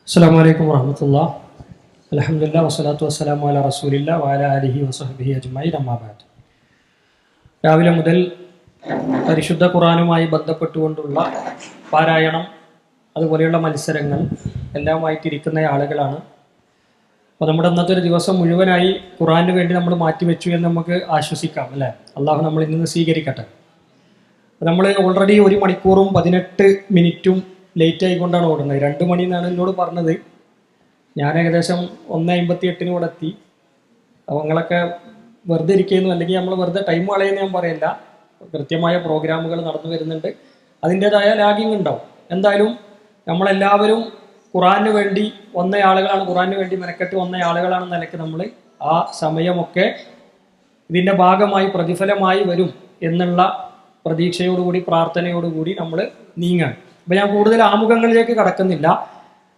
അസ്സലാമു അലൈക്കും വറഹ്മത്തുള്ളാഹി അൽഹംദുലില്ലാഹി വസ്സലാത്തു വസ്സലാമു അലാ റസൂലില്ലാഹി വഅലാ ആലിഹി വസഹ്ബിഹി അജ്മഈൻ അമ്മാ ബഅദ്. രാവിലെ മുതൽ പരിശുദ്ധ ഖുർആനുമായി ബന്ധപ്പെട്ടുകൊണ്ടുള്ള പാരായണം അതുപോലെയുള്ള മത്സരങ്ങൾ എല്ലാമായിട്ടിരിക്കുന്ന ആളുകളാണ്. അപ്പോൾ നമ്മുടെ ഇന്നത്തെ ഒരു ദിവസം മുഴുവനായി ഖുർആന് വേണ്ടി നമ്മൾ മാറ്റിവെച്ചു എന്ന് നമുക്ക് ആശ്വസിക്കാം, അല്ലേ? അള്ളാഹു നമ്മളിൽ നിന്ന് സ്വീകരിക്കട്ടെ. നമ്മൾ ഓൾറെഡി 1 മണിക്കൂറും 18 മിനിറ്റും ലേറ്റ് ആയിക്കൊണ്ടാണ് ഓടുന്നത്. 2 മണി എന്നാണ് എന്നോട് പറഞ്ഞത്. ഞാൻ ഏകദേശം 1:58 ഇവിടെ എത്തി. അപ്പോൾ നിങ്ങളൊക്കെ വെറുതെ ഇരിക്കുന്നു, അല്ലെങ്കിൽ നമ്മൾ വെറുതെ ടൈം കളയുന്ന ഞാൻ പറയില്ല. കൃത്യമായ പ്രോഗ്രാമുകൾ നടന്നു വരുന്നുണ്ട്, അതിൻ്റേതായ ലാഗിങ് ഉണ്ടാവും. എന്തായാലും നമ്മളെല്ലാവരും ഖുർആന് വേണ്ടി വന്ന ആളുകളാണ്, ഖുർആന് വേണ്ടി മെനക്കെട്ട് വന്ന ആളുകളാണെന്ന നിലയ്ക്ക് നമ്മൾ ആ സമയമൊക്കെ ഇതിൻ്റെ ഭാഗമായി പ്രതിഫലമായി വരും എന്നുള്ള പ്രതീക്ഷയോടുകൂടി പ്രാർത്ഥനയോടുകൂടി നമ്മൾ നീങ്ങാണ്. അപ്പം ഞാൻ കൂടുതൽ ആമുഖങ്ങളിലേക്ക് കടക്കുന്നില്ല.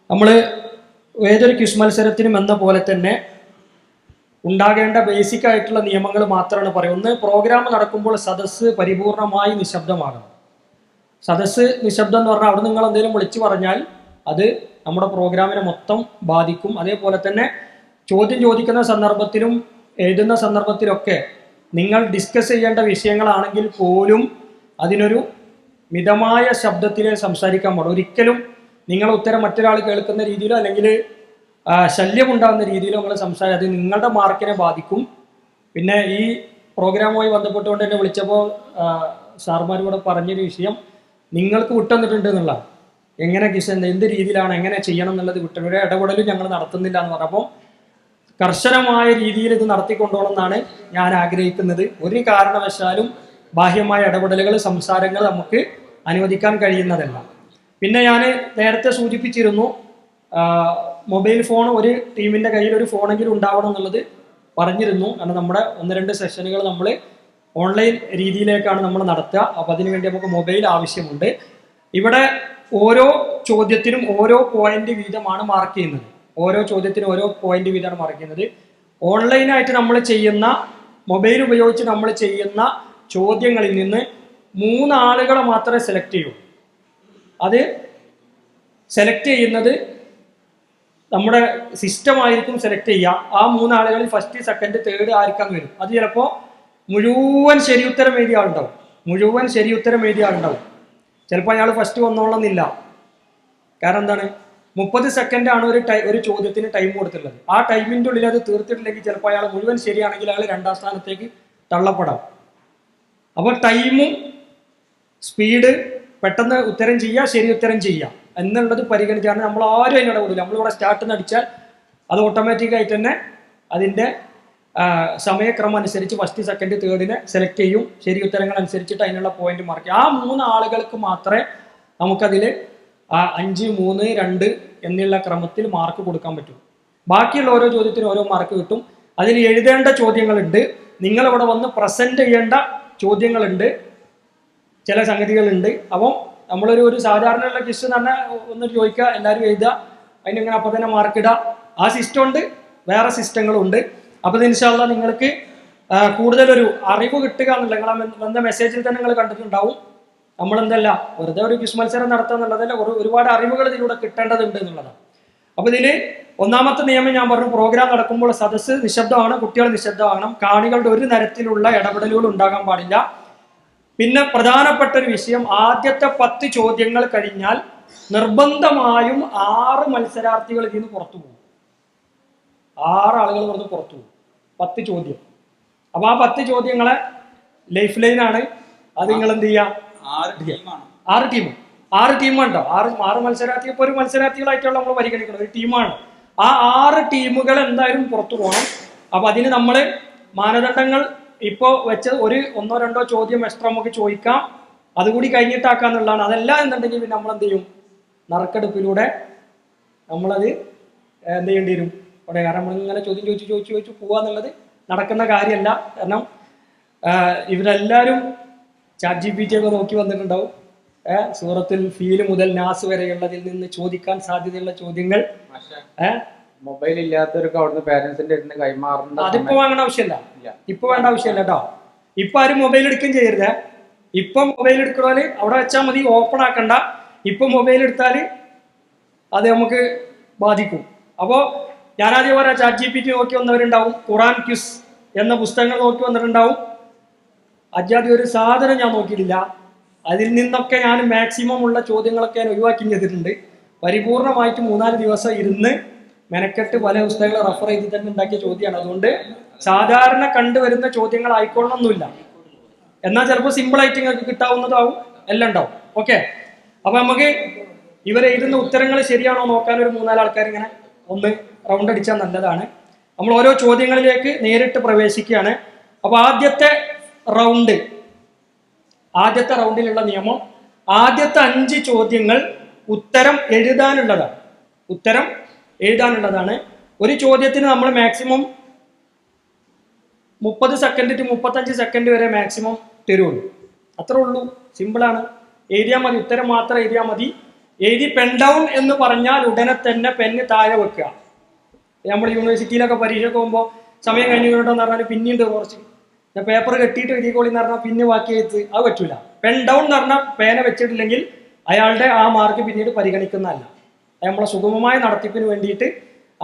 നമ്മൾ ഏതൊരു ക്വിസ് മത്സരത്തിനും എന്ന പോലെ തന്നെ ഉണ്ടാകേണ്ട ബേസിക് ആയിട്ടുള്ള നിയമങ്ങൾ മാത്രമാണ് പറയുന്നത്. പ്രോഗ്രാം നടക്കുമ്പോൾ സദസ്സ് പരിപൂർണമായി നിശബ്ദമാകണം. സദസ്സ് നിശബ്ദം എന്ന് പറഞ്ഞാൽ അവിടെ നിങ്ങൾ എന്തെങ്കിലും വിളിച്ചു പറഞ്ഞാൽ അത് നമ്മുടെ പ്രോഗ്രാമിനെ മൊത്തം ബാധിക്കും. അതേപോലെ തന്നെ ചോദ്യം ചോദിക്കുന്ന സന്ദർഭത്തിലും എഴുതുന്ന സന്ദർഭത്തിലൊക്കെ നിങ്ങൾ ഡിസ്കസ് ചെയ്യേണ്ട വിഷയങ്ങളാണെങ്കിൽ പോലും അതിനൊരു മിതമായ ശബ്ദത്തിലേ സംസാരിക്കാൻ പാടും. ഒരിക്കലും നിങ്ങളുടെ ഉത്തരം മറ്റൊരാൾ കേൾക്കുന്ന രീതിയിലോ അല്ലെങ്കിൽ ശല്യമുണ്ടാകുന്ന രീതിയിലോ നിങ്ങൾ അത് നിങ്ങളുടെ മാർക്കിനെ ബാധിക്കും. പിന്നെ ഈ പ്രോഗ്രാമുമായി ബന്ധപ്പെട്ടുകൊണ്ട് എന്നെ വിളിച്ചപ്പോൾ സാർമാരോട് പറഞ്ഞൊരു വിഷയം നിങ്ങൾക്ക് വിട്ടുതന്നിട്ടുണ്ട് എന്നുള്ള, എങ്ങനെ കിസ് എന്ത് രീതിയിലാണ് എങ്ങനെ ചെയ്യണം എന്നുള്ളത് വിട്ടൊരു ഇടപെടലും ഞങ്ങൾ നടത്തുന്നില്ല എന്ന് പറഞ്ഞപ്പോൾ കർശനമായ രീതിയിൽ ഇത് നടത്തിക്കൊണ്ടോണം എന്നാണ് ഞാൻ ആഗ്രഹിക്കുന്നത്. ഒരു കാരണവശാലും ബാഹ്യമായ ഇടപെടലുകൾ സംസാരങ്ങൾ നമുക്ക് അനുവദിക്കാൻ കഴിയുന്നതല്ല. പിന്നെ ഞാൻ നേരത്തെ സൂചിപ്പിച്ചിരുന്നു, മൊബൈൽ ഫോൺ ഒരു ടീമിൻ്റെ കയ്യിൽ ഒരു ഫോണെങ്കിലും ഉണ്ടാവണം എന്നുള്ളത് പറഞ്ഞിരുന്നു. കാരണം നമ്മുടെ 1-2 സെഷനുകൾ നമ്മൾ ഓൺലൈൻ രീതിയിലേക്കാണ് നമ്മൾ നടത്തുക. അപ്പോൾ അതിനുവേണ്ടി നമുക്ക് മൊബൈൽ ആവശ്യമുണ്ട്. ഇവിടെ ഓരോ ചോദ്യത്തിനും ഓരോ പോയിന്റ് വീതമാണ് മാർക്ക് ചെയ്യുന്നത്. ഓരോ ചോദ്യത്തിനും ഓരോ പോയിന്റ് വീതമാണ് മാർക്ക് ചെയ്യുന്നത്. ഓൺലൈനായിട്ട് നമ്മൾ ചെയ്യുന്ന മൊബൈൽ ഉപയോഗിച്ച് നമ്മൾ ചെയ്യുന്ന ചോദ്യങ്ങളിൽ നിന്ന് 3 ആളുകളെ മാത്രമേ സെലക്ട് ചെയ്യൂ. അത് സെലക്ട് ചെയ്യുന്നത് നമ്മുടെ സിസ്റ്റമായിരിക്കും സെലക്ട് ചെയ്യുക. ആ 3 ആളുകളിൽ ഫസ്റ്റ്, സെക്കൻഡ്, തേർഡ് ആർക്കാൻ വരും. അത് ചിലപ്പോൾ മുഴുവൻ ശരിയുത്തരം എഴുതിയ ആളുണ്ടാവും. ചിലപ്പോൾ അയാൾ ഫസ്റ്റ് വന്നോളന്നില്ല. കാരണം എന്താണ്, 30 സെക്കൻഡാണ് ഒരു ചോദ്യത്തിന് ടൈം കൊടുത്തിട്ടുള്ളത്. ആ ടൈമിൻ്റെ ഉള്ളിൽ അത് തീർത്തിട്ടില്ലെങ്കിൽ ചിലപ്പോൾ അയാൾ മുഴുവൻ ശരിയാണെങ്കിൽ അയാൾ 2ാം സ്ഥാനത്തേക്ക് തള്ളപ്പെടാം. അപ്പോൾ ടൈമും സ്പീഡ്, പെട്ടെന്ന് ഉത്തരം ചെയ്യുക, ശരി ഉത്തരം ചെയ്യുക എന്നുള്ളത് പരിഗണിച്ചാണ് നമ്മൾ ആരും അതിനോട് കൂടില്ല. നമ്മളിവിടെ സ്റ്റാർട്ട് നടിച്ചാൽ അത് ഓട്ടോമാറ്റിക്കായിട്ട് തന്നെ അതിൻ്റെ സമയക്രമം അനുസരിച്ച് ഫസ്റ്റ്, സെക്കൻഡ്, തേർഡിനെ സെലക്ട് ചെയ്യും. ശരി ഉത്തരങ്ങൾ അനുസരിച്ചിട്ട് അതിനുള്ള പോയിന്റ് മാർക്ക് ചെയ്യും. ആ 3 ആളുകൾക്ക് മാത്രമേ നമുക്കതിൽ 5, 3, 2 എന്നുള്ള ക്രമത്തിൽ മാർക്ക് കൊടുക്കാൻ പറ്റൂ. ബാക്കിയുള്ള ഓരോ ചോദ്യത്തിനും ഓരോ മാർക്ക് കിട്ടും. അതിൽ എഴുതേണ്ട ചോദ്യങ്ങളുണ്ട്, നിങ്ങളിവിടെ വന്ന് പ്രസന്റ് ചെയ്യേണ്ട ചോദ്യങ്ങളുണ്ട്, ചില സംഗതികളുണ്ട്. അപ്പം നമ്മളൊരു സാധാരണയുള്ള ക്വിസ് എന്ന് പറഞ്ഞാൽ ഒന്ന് ചോദിക്കുക, എല്ലാവരും എഴുതുക, അതിനിങ്ങനെ അപ്പം തന്നെ മാർക്കിടുക. ആ സിസ്റ്റം ഉണ്ട്, വേറെ സിസ്റ്റങ്ങളും ഉണ്ട്. അപ്പോൾ ഇൻഷാ അല്ലാഹ് നിങ്ങൾക്ക് കൂടുതലൊരു അറിവ് കിട്ടുക എന്നുള്ള നിങ്ങളെ വന്ന മെസ്സേജിൽ തന്നെ നിങ്ങൾ കണ്ടിട്ടുണ്ടാവും. നമ്മളെന്തല്ല വെറുതെ ഒരു ക്വിസ് മത്സരം നടത്തുക എന്നുള്ളതല്ല, ഒരുപാട് അറിവുകൾ ഇതിലൂടെ കിട്ടേണ്ടതുണ്ട് എന്നുള്ളതാണ്. അപ്പോൾ ഇതിൽ ഒന്നാമത്തെ നിയമം ഞാൻ പറഞ്ഞു, പ്രോഗ്രാം നടക്കുമ്പോൾ സദസ്സ് നിശബ്ദമാണ്, കുട്ടികൾ നിശബ്ദമാകണം, കാണികളുടെ ഒരു തരത്തിലുള്ള ഇടപെടലുകൾ ഉണ്ടാകാൻ പാടില്ല. പിന്നെ പ്രധാനപ്പെട്ട ഒരു വിഷയം, ആദ്യത്തെ 10 ചോദ്യങ്ങൾ കഴിഞ്ഞാൽ നിർബന്ധമായും 6 മത്സരാർത്ഥികൾ ഇതിൽ നിന്ന് പുറത്തു പോകും. 6 ആളുകൾ ഇവിടുന്ന് പുറത്തു പോകും. 10 ചോദ്യം. അപ്പോൾ ആ 10 ചോദ്യങ്ങളെ ലൈഫ് ലൈനാണ്. അത് നിങ്ങൾ എന്ത് ചെയ്യുക, 6 ടീമുണ്ടോ, 6 മത്സരാർത്ഥികൾ. ഇപ്പോൾ ഒരു മത്സരാർത്ഥികളായിട്ടുള്ള നമ്മൾ പരിഗണിക്കണം, ഒരു ടീമാണ്. ആ 6 ടീമുകൾ എന്തായാലും പുറത്തു പോകണം. അപ്പോൾ അതിന് നമ്മൾ മാനദണ്ഡങ്ങൾ ഇപ്പോൾ വെച്ച് 1-2 ചോദ്യം എക്സ്ട്രാ നമുക്ക് ചോദിക്കാം, അതുകൂടി കഴിഞ്ഞിട്ടാക്കാന്നുള്ളതാണ്. അതല്ല എന്നുണ്ടെങ്കിൽ പിന്നെ നമ്മൾ എന്ത് ചെയ്യും, നറുക്കെടുപ്പിലൂടെ നമ്മളത് എന്ത് ചെയ്യേണ്ടി വരും അവിടെ. കാരണം നമ്മളിങ്ങനെ ചോദ്യം ചോദിച്ചു പോവാന്നുള്ളത് നടക്കുന്ന കാര്യമല്ല. കാരണം ഇവരെല്ലാവരും ChatGPT ഒക്കെ നോക്കി വന്നിട്ടുണ്ടാവും. സൂറത്തുൽ ഫീൽ മുതൽ നാസ് വരെയുള്ളതിൽ നിന്ന് ചോദിക്കാൻ സാധ്യതയുള്ള ചോദ്യങ്ങൾ മൊബൈൽ ഇല്ലാത്തവർക്ക് അവിടുന്ന് പേരൻസിന്റെ അടുത്ത് കൈമാറുന്നത് അതിപ്പോ വേണ്ട ആവശ്യമില്ല. ഇപ്പൊ വേണ്ട ആവശ്യമില്ല കേട്ടോ. ഇപ്പൊ ആരും മൊബൈൽ എടുക്കുകയും ചെയ്യരുത്. ഇപ്പൊ മൊബൈൽ എടുക്കണോല് അവിടെ വെച്ചാൽ മതി, ഓപ്പൺ ആക്കണ്ട. ഇപ്പൊ മൊബൈൽ എടുത്താൽ അത് നമുക്ക് ബാധിക്കും. അപ്പോൾ ഞാനാദ്യം പറയാം, ChatGPT നോക്കി വന്നവരുണ്ടാവും, ഖുറാൻ ക്വിസ് എന്ന പുസ്തകങ്ങൾ നോക്കി വന്നിട്ടുണ്ടാവും. അജാതി ഒരു സാധനം ഞാൻ നോക്കിയിട്ടില്ല. അതിൽ നിന്നൊക്കെ ഞാൻ മാക്സിമം ഉള്ള ചോദ്യങ്ങളൊക്കെ ഞാൻ ഒഴിവാക്കി ചെയ്തിട്ടുണ്ട്. പരിപൂർണമായിട്ട് 3-4 ദിവസം ഇരുന്ന് മെനക്കെട്ട് പല പുസ്തകങ്ങൾ റെഫർ ചെയ്ത് തന്നെ ഉണ്ടാക്കിയ ചോദ്യമാണ്. അതുകൊണ്ട് സാധാരണ കണ്ടുവരുന്ന ചോദ്യങ്ങൾ ആയിക്കൊള്ളണമെന്നില്ല. എന്നാൽ ചിലപ്പോൾ സിമ്പിളായിട്ട് നിങ്ങൾക്ക് കിട്ടാവുന്നതാവും, എല്ലാം ഉണ്ടാവും. ഓക്കെ, അപ്പൊ നമുക്ക് ഇവരെഴുതുന്ന ഉത്തരങ്ങൾ ശരിയാണോ നോക്കാൻ ഒരു 3-4 ആൾക്കാർ ഇങ്ങനെ ഒന്ന് റൗണ്ട് അടിച്ചാൽ നല്ലതാണ്. നമ്മൾ ഓരോ ചോദ്യങ്ങളിലേക്ക് നേരിട്ട് പ്രവേശിക്കുകയാണ്. അപ്പൊ ആദ്യത്തെ റൗണ്ടിലുള്ള നിയമം, ആദ്യത്തെ 5 ചോദ്യങ്ങൾ ഉത്തരം എഴുതാനുള്ളതാണ്. ഒരു ചോദ്യത്തിന് നമ്മൾ മാക്സിമം 30 സെക്കൻഡ് ടു 35 സെക്കൻഡ് വരെ മാക്സിമം തരുള്ളൂ. അത്രേ ഉള്ളൂ, സിമ്പിളാണ്. എഴുതിയാൽ മതി, ഉത്തരം മാത്രം എഴുതിയാൽ മതി. എഴുതി പെൻ ഡൗൺ എന്ന് പറഞ്ഞാൽ ഉടനെ തന്നെ പെന്ന് താഴെ വെക്കുക. നമ്മൾ യൂണിവേഴ്സിറ്റിയിലൊക്കെ പരീക്ഷയ്ക്ക് പോകുമ്പോൾ സമയം കഴിഞ്ഞിട്ടുണ്ടെന്ന് പറഞ്ഞാൽ പിന്നീട് കുറച്ച് പേപ്പർ കെട്ടിയിട്ട് എഴുതിക്കോളി എന്ന് പറഞ്ഞാൽ പിന്നെ ബാക്കി എഴുത്ത് അത് പറ്റൂല. പെൻ ഡൗൺ എന്ന് പറഞ്ഞാൽ പേന വെച്ചിട്ടില്ലെങ്കിൽ അയാളുടെ ആ മാർക്ക് പിന്നീട് പരിഗണിക്കുന്നതല്ല. നമ്മളെ സുഗമമായ നടത്തിപ്പിന് വേണ്ടിയിട്ട്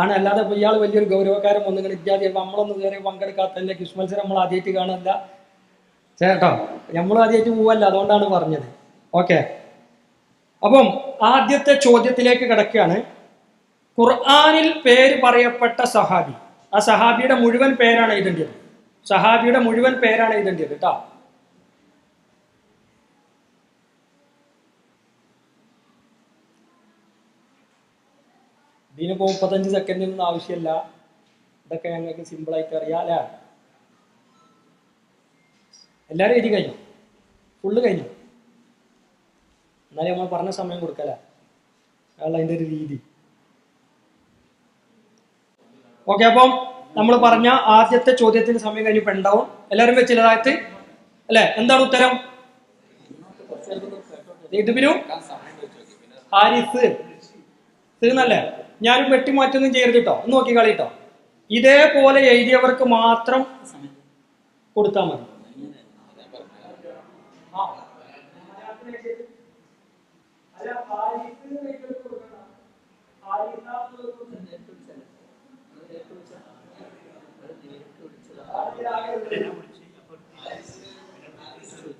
ആണ്. അല്ലാതെ ഇയാൾ വലിയൊരു ഗൗരവക്കാരൻ ഒന്നുകൾ ഇത്യാദി നമ്മളൊന്നും കയറി പങ്കെടുക്കാത്തല്ലേ, ക്വിസ് മത്സരം നമ്മൾ ആദ്യമായിട്ട് കാണുന്നില്ല ചേട്ടോ, നമ്മൾ ആദ്യമായിട്ട് പോവല്ല, അതുകൊണ്ടാണ് പറഞ്ഞത്. ഓക്കെ, അപ്പം ആദ്യത്തെ ചോദ്യത്തിലേക്ക് കിടക്കുകയാണ്. ഖുർആനിൽ പേര് പറയപ്പെട്ട സഹാബി, ആ സഹാബിയുടെ മുഴുവൻ പേരാണ് എഴുതേണ്ടത്. കേട്ടോ. ഇതിനിപ്പോൾ 35 സെക്കൻഡിനൊന്നും ആവശ്യമില്ല. ഇതൊക്കെ ഞങ്ങൾക്ക് സിമ്പിളായിട്ട് അറിയാം അല്ലേ? എല്ലാവരും എഴുതി കഴിഞ്ഞു, ഫുള്ള് കഴിഞ്ഞു. എന്നാലും നമ്മൾ പറഞ്ഞ സമയം കൊടുക്കല്ലേ, അയാൾ അതിൻ്റെ ഒരു രീതി. ഓക്കെ, അപ്പം നമ്മൾ പറഞ്ഞ ആദ്യത്തെ ചോദ്യത്തിന് സമയം കഴിഞ്ഞ് പെണ്ടാവും. എല്ലാവരും വെച്ചില്ലതായത് അല്ലേ? എന്താണ് ഉത്തരം? ഹാരിസ് എന്നല്ലേ? ഞാനും വെട്ടിമാറ്റൊന്നും ചെയ്യരുത് കേട്ടോ, ഒന്ന് നോക്കി കളിട്ടോ. ഇതേപോലെ എഴുതിയവർക്ക് മാത്രം കൊടുത്താൽ മതി.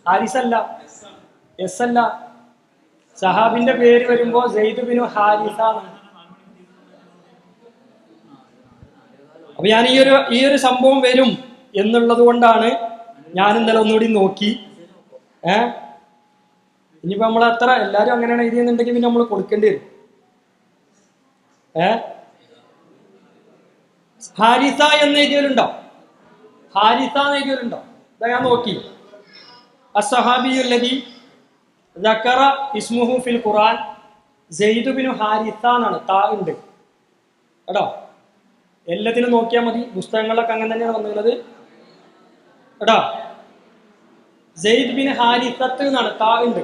ഹാരിസ് അല്ല, എസ് അല്ല. സഹാബിന്റെ പേര് വരുമ്പോ സെയ്ദ് ബിനു ഹാരിസ. അപ്പൊ ഞാൻ ഈ ഒരു സംഭവം വരും എന്നുള്ളത് കൊണ്ടാണ് ഞാൻ ഇന്നലെ ഒന്നുകൂടി നോക്കി. ഇനിയിപ്പോ നമ്മൾ അത്ര എല്ലാരും അങ്ങനെയാണ് എഴുതിയെന്നുണ്ടെങ്കിൽ പിന്നെ നമ്മൾ കൊടുക്കേണ്ടി വരും. ഹാരിസ എന്ന് എഴുതിയവരുണ്ടോ? ഇതാ ഞാൻ നോക്കി. അസ്സഹാബിയുല്ലദി ദക്കറ ഇസ്മുഹു ഫിൽ ഖുർആൻ സെയ്ദ് ബിനു ഹാരിസ എന്നാണ്. താ ഉണ്ട് കേട്ടോ. എല്ലാത്തിനും നോക്കിയാൽ മതി, പുസ്തകങ്ങളിലൊക്കെ അങ്ങനെ തന്നെയാണ് വന്നിട്ടുള്ളത് കേട്ടോ. സെയ്ദ് ബിൻ ഹാരിസത്ത് എന്നാണ്, താ ഉണ്ട്.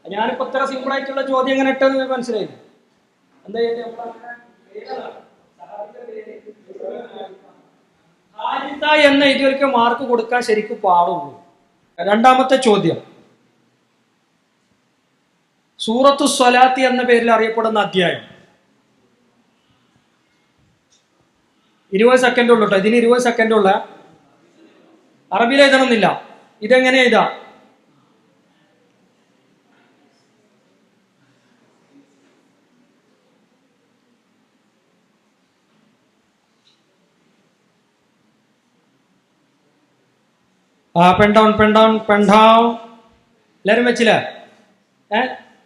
ഞാനിപ്പോ ഇത്ര സിമ്പിൾ ആയിട്ടുള്ള ചോദ്യം എങ്ങനെ ഇട്ടെന്ന് മനസ്സിലായില്ലേ? എന്താ ഹാരിസ എന്ന ഇതിലേക്ക് മാർക്ക് കൊടുക്കാൻ ശരിക്കും പാടുള്ളൂ. രണ്ടാമത്തെ ചോദ്യം, സൂറത്തു സ്വലാത്തി എന്ന പേരിൽ അറിയപ്പെടുന്ന അധ്യായം. 20 സെക്കൻഡ് ഉള്ളൂ കേട്ടോ. ഇതിന് 20 സെക്കൻഡ് ഉള്ള. അറബിയിൽ എഴുതണമെന്നില്ല. ഇതെങ്ങനെ എഴുതാ? Pen down. എല്ലാരും വെച്ചില്ലേ?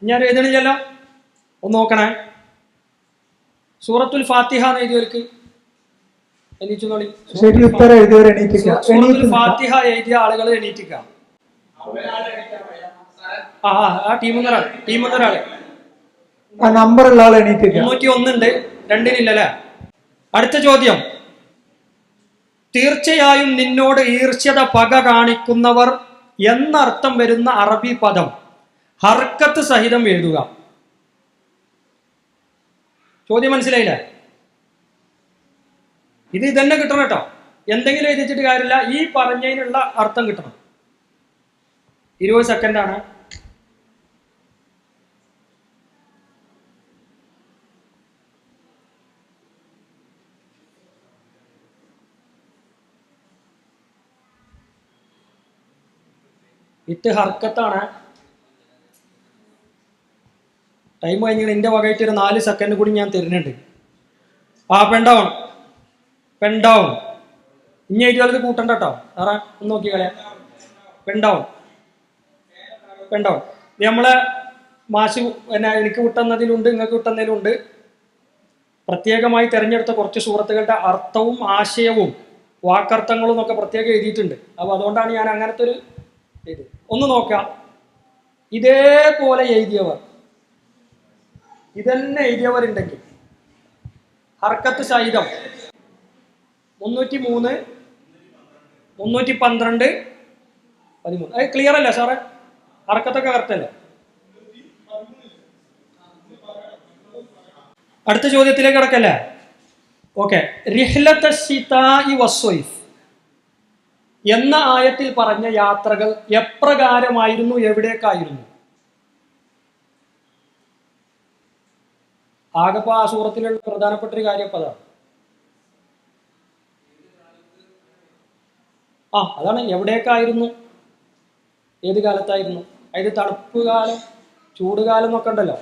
ഞാൻ എഴുതണില്ലല്ലോ, ഒന്ന് നോക്കണേ. സൂറത്തുൽ ഫാത്തിഹ എന്ന് എഴുതിയവർക്ക് ഫാത്തിഹ എഴുതിയ ആളുകൾ എണീറ്റിക്ക. ആ ടീമൊന്നൊരാള് നമ്പറുള്ള ആൾ എണീറ്റിക്ക. 301 ഉണ്ട്, 2-നില്ലല്ലേ? അടുത്ത ചോദ്യം, തീർച്ചയായും നിന്നോട് ഈർഷ്യത പക കാണിക്കുന്നവർ എന്നർത്ഥം വരുന്ന അറബി പദം ഹർക്കത്ത് സഹിതം എഴുതുക. ചോദ്യം മനസ്സിലായില്ലേ? ഇത് തന്നെ കിട്ടണം കേട്ടോ. എന്തെങ്കിലും എഴുതിച്ചിട്ട് കാര്യമില്ല, ഈ പറഞ്ഞതിനുള്ള അർത്ഥം കിട്ടണം. 20 സെക്കൻഡാണ്. വിത്ത് ഹർക്കത്താണ്. ടൈം കഴിഞ്ഞാൽ എൻ്റെ വകയായിട്ട് ഒരു 4 സെക്കൻഡ് കൂടി ഞാൻ തരുന്നുണ്ട്. പെൻ ഡൗൺ ഇനി എഴുതിയാലത് കൂട്ടണ്ട കേട്ടോ. സാറേ ഒന്ന് നോക്കി കളയാം. പെൻ ഡൗൺ ഇത് നമ്മളെ മാഷ് പിന്നെ എനിക്ക് വിട്ടുന്നതിലുണ്ട്, നിങ്ങൾക്ക് വിട്ടുന്നതിലുണ്ട്. പ്രത്യേകമായി തിരഞ്ഞെടുത്ത കുറച്ച് സൂറത്തുകളുടെ അർത്ഥവും ആശയവും വാക്കർത്ഥങ്ങളും ഒക്കെ പ്രത്യേകം എഴുതിയിട്ടുണ്ട്. അപ്പോൾ അതുകൊണ്ടാണ് ഞാൻ അങ്ങനത്തെ ഒരു ഇത് ഒന്ന് നോക്കാം. ഇതേപോലെ ഇതന്നെ എഴുതിയവരുണ്ടെങ്കിൽ ഹർക്കത്ത് സഹിതം 303, 312, 13. അത് ക്ലിയർ അല്ലേ സാറേ? ഹർക്കത്തൊക്കെ കറക്റ്റ് അല്ലേ? അടുത്ത ചോദ്യത്തിലേക്ക് കിടക്കല്ലേ? ഓക്കെ. റിഹ്ലത്ത് ശിതാഇ വസ്സൈഫ് എന്ന ആയത്തിൽ പറഞ്ഞ യാത്രകൾ എപ്രകാരമായിരുന്നു, എവിടേക്കായിരുന്നു? ആകെപ്പോ ആ സൂറത്തിലുള്ള പ്രധാനപ്പെട്ട ഒരു കാര്യം അപ്പൊ അതാണ്. അതാണ് എവിടേക്കായിരുന്നു, ഏത് കാലത്തായിരുന്നു. അതായത് തണുപ്പ് കാലം, ചൂടുകാലം എന്നൊക്കെ ഉണ്ടല്ലോ.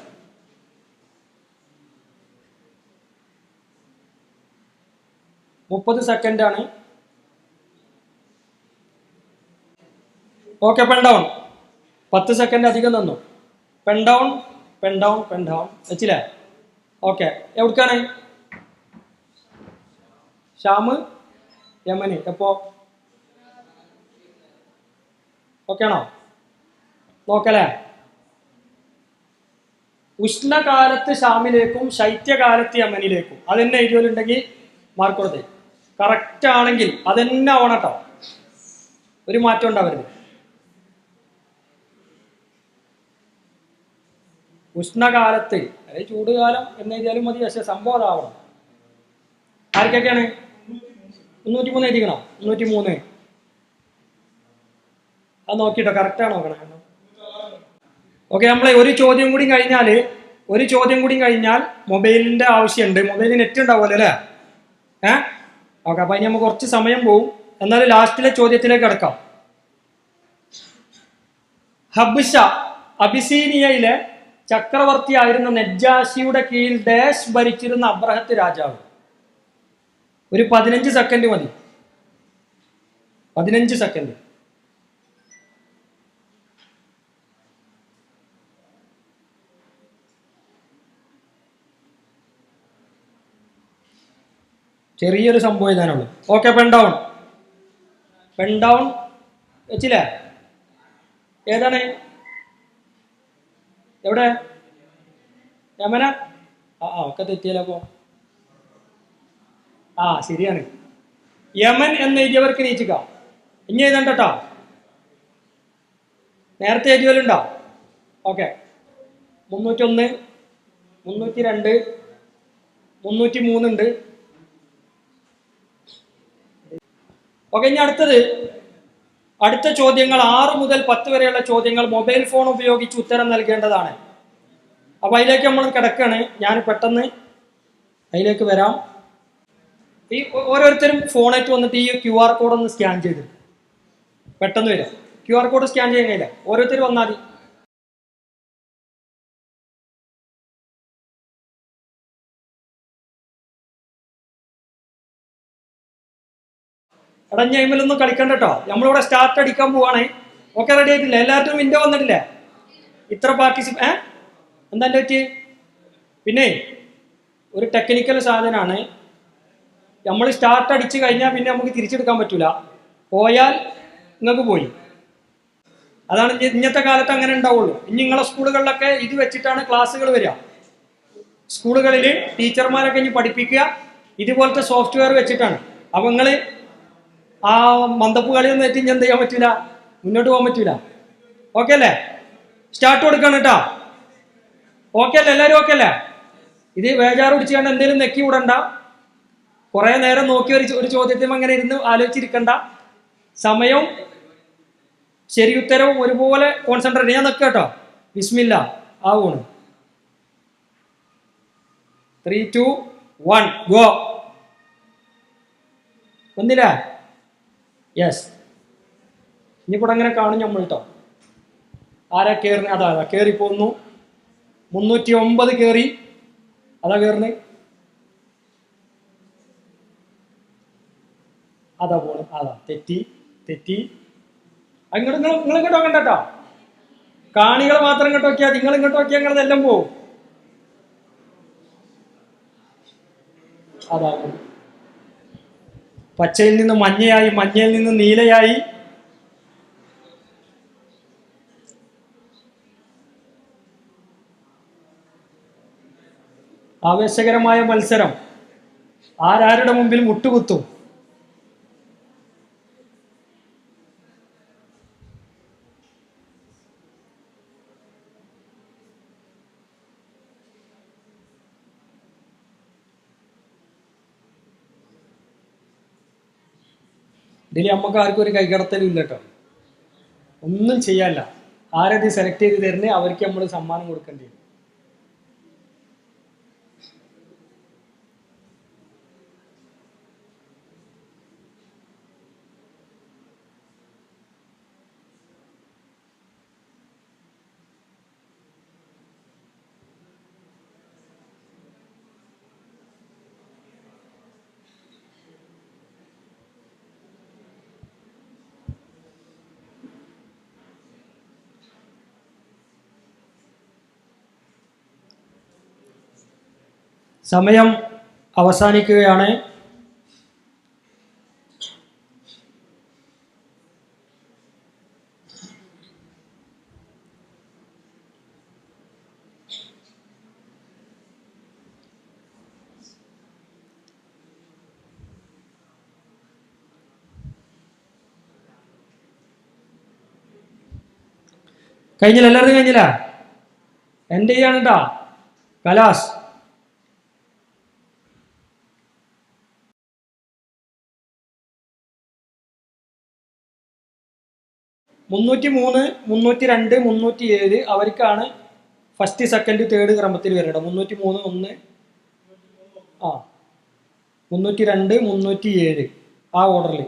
മുപ്പത് സെക്കൻഡാണ്. ഓക്കെ. പെൻ ഡൗൺ 10 സെക്കൻഡ് അധികം തന്നു. പെൻ ഡൗൺ വെച്ചില്ലേ? ഓക്കെ. എവിടേക്കാണ്? ഷാമ്, യമന്. എപ്പോ? ഓക്കെ ആണോ? നോക്കല്ലേ? ഉഷ്ണകാലത്ത് ഷാമിലേക്കും ശൈത്യകാലത്ത് യമനിലേക്കും. അതെന്നെ എഴുതിയിട്ടുണ്ടെങ്കിൽ മാർക്ക് കൊടുത്തേ. കറക്റ്റ് ആണെങ്കിൽ അതെന്നെ ആവണം കേട്ടോ, ഒരു മാറ്റം ഉണ്ടാവരുത്. ഉഷ്ണകാലത്ത് അതായത് ചൂടുകാലം എന്ന് എഴുതിയാലും മതി, പക്ഷെ സംഭവം അതാവണം. ആർക്കൊക്കെയാണ്? 303 എഴുതിക്കണോ? 303. അത് നോക്കിട്ടോ, കറക്റ്റാണ് നോക്കണം. ഓക്കെ. നമ്മളെ ഒരു ചോദ്യം കൂടി കഴിഞ്ഞാൽ മൊബൈലിന്റെ ആവശ്യമുണ്ട്. മൊബൈലിൽ നെറ്റ് ഉണ്ടാവുമല്ലോ അല്ലേ? ഓക്കെ. അപ്പൊ അതിന് നമുക്ക് കുറച്ച് സമയം പോവും. എന്നാലും ലാസ്റ്റിലെ ചോദ്യത്തിലേക്ക് കിടക്കാം. ഹബ്ഷ അബിസീനിയയിലെ ചക്രവർത്തിയായിരുന്ന നെജാഷിയുടെ കീഴിൽ ഡാഷ് ഭരിച്ചിരുന്ന അബ്രഹത്ത് രാജാവ്. ഒരു 15 സെക്കൻഡ് മതി. 15 സെക്കൻഡ്. ചെറിയൊരു സംഭവം എഴുതാനുള്ളൂ. ഓക്കെ. പെൻ ഡൗൺ വെച്ചില്ലേ? ഏതാണ്? എവിടെ? യമന? ഒക്കെ തെറ്റിയല്ലോ. ശരിയാണ്. യമൻ എന്ന് എഴുതിയവർക്ക് നീച്ചിക്കാം. ഇനി എഴുതണ്ട കേട്ടോ, നേരത്തെ എഴുതിയവരുണ്ടോ? ഓക്കെ. 301, 302, 303 ഉണ്ട്. ഓക്കെ. ഇനി അടുത്ത ചോദ്യങ്ങൾ 6 മുതൽ 10 വരെയുള്ള ചോദ്യങ്ങൾ മൊബൈൽ ഫോൺ ഉപയോഗിച്ച് ഉത്തരം നൽകേണ്ടതാണ്. അപ്പൊ അതിലേക്ക് നമ്മൾ കിടക്കാണ്. ഞാൻ പെട്ടെന്ന് അതിലേക്ക് വരാം. ഈ ഓരോരുത്തരും ഫോണായിട്ട് വന്നിട്ട് ഈ QR കോഡ് ഒന്ന് സ്കാൻ ചെയ്ത് പെട്ടെന്ന് വരാം. QR കോഡ് സ്കാൻ ചെയ്യാൻ കഴിയില്ല. ഓരോരുത്തർ വന്നാൽ മതി. ഇടഞ്ഞൈമിലൊന്നും കളിക്കണ്ട കേട്ടോ, നമ്മളിവിടെ സ്റ്റാർട്ട് അടിക്കാൻ പോവാണേ. ഓക്കെ. റെഡി ആയിട്ടില്ല? എല്ലാവർക്കും വിൻഡോ വന്നിട്ടില്ലേ? ഇത്ര എന്താ പറ്റി? പിന്നെ ഒരു ടെക്നിക്കൽ സാധനമാണ്. നമ്മൾ സ്റ്റാർട്ട് അടിച്ചു കഴിഞ്ഞാൽ പിന്നെ നമുക്ക് തിരിച്ചെടുക്കാൻ പറ്റൂല. പോയാൽ നിങ്ങൾക്ക് പോയി. അതാണ് ഇന്നത്തെ കാലത്ത് അങ്ങനെ ഉണ്ടാവുള്ളൂ. ഇനി നിങ്ങളെ സ്കൂളുകളിലൊക്കെ ഇത് വെച്ചിട്ടാണ് ക്ലാസ്സുകൾ വരിക. സ്കൂളുകളിൽ ടീച്ചർമാരൊക്കെ ഇനി പഠിപ്പിക്കുക ഇതുപോലത്തെ സോഫ്റ്റ്വെയർ വെച്ചിട്ടാണ്. അപ്പം നിങ്ങൾ ആ മന്ദപ്പ് കളിയൊന്നും എത്തി എന്ത് ചെയ്യാൻ പറ്റൂല, മുന്നോട്ട് പോകാൻ പറ്റൂല. ഓക്കെ അല്ലേ? സ്റ്റാർട്ട് കൊടുക്കണം കേട്ടോ. ഓക്കെ അല്ലേ? എല്ലാവരും ഓക്കെ അല്ലേ? ഇത് വേജാറ് പിടിച്ചുകൊണ്ട് എന്തെങ്കിലും നെക്കി വിടണ്ട. കുറെ നേരം നോക്കി ഒരു ചോദ്യത്തിൽ അങ്ങനെ ഇരുന്ന് ആലോചിച്ചിരിക്കണ്ട. സമയവും ശരി ഉത്തരവും ഒരുപോലെ കോൺസെൻട്രേറ്റ് ചെയ്യാൻ നിൽക്കുക കേട്ടോ. ബിസ്മില്ല ആവൂണ്. 3, 2, 1 ഗോ. ഒന്നില്ല? യെസ്. ഇനിയിപ്പോൾ അങ്ങനെ കാണും നമ്മൾ കേട്ടോ. ആരാ കയറി? അതാ കയറി പോന്നു. 309 കയറി. അതാ കയറുന്നത്. അതാ പോണ്. അതാ തെറ്റി. അങ്ങോട്ട് നിങ്ങൾ ഇങ്ങോട്ട് നോക്കണ്ട കേട്ടോ. കാണികൾ മാത്രം ഇങ്ങോട്ട് നോക്കിയാൽ നിങ്ങൾ ഇങ്ങോട്ട് നോക്കിയാൽ നിങ്ങളതെല്ലാം പോവും. അതാ പച്ചയിൽ നിന്ന് മഞ്ഞയായി, മഞ്ഞയിൽ നിന്ന് നീലയായി. ആവേശകരമായ മത്സരം. ആരാരുടെ മുമ്പിൽ മുട്ടുകുത്തും? ഇതിൽ നമുക്ക് ആർക്കും ഒരു കൈകടത്തലും ഇല്ല കേട്ടോ. ഒന്നും ചെയ്യാല്ല. ആരത് സെലക്ട് ചെയ്ത് തരുന്നേ അവർക്ക് നമ്മൾ സമ്മാനം കൊടുക്കേണ്ടി വരും. സമയം അവസാനിക്കുകയാണ്. കഴിഞ്ഞില്ല, എല്ലാവരും കഴിഞ്ഞില്ല. എൻ്റെ ചെയ്യാണ് കേട്ടോ. കലാസ് 303, 302, 307 അവർക്കാണ് ഫസ്റ്റ്, സെക്കൻഡ്, തേർഡ് ക്രമത്തിൽ വരേണ്ടത്. 303, 1, 302, 307 ആ ഓർഡറിൽ.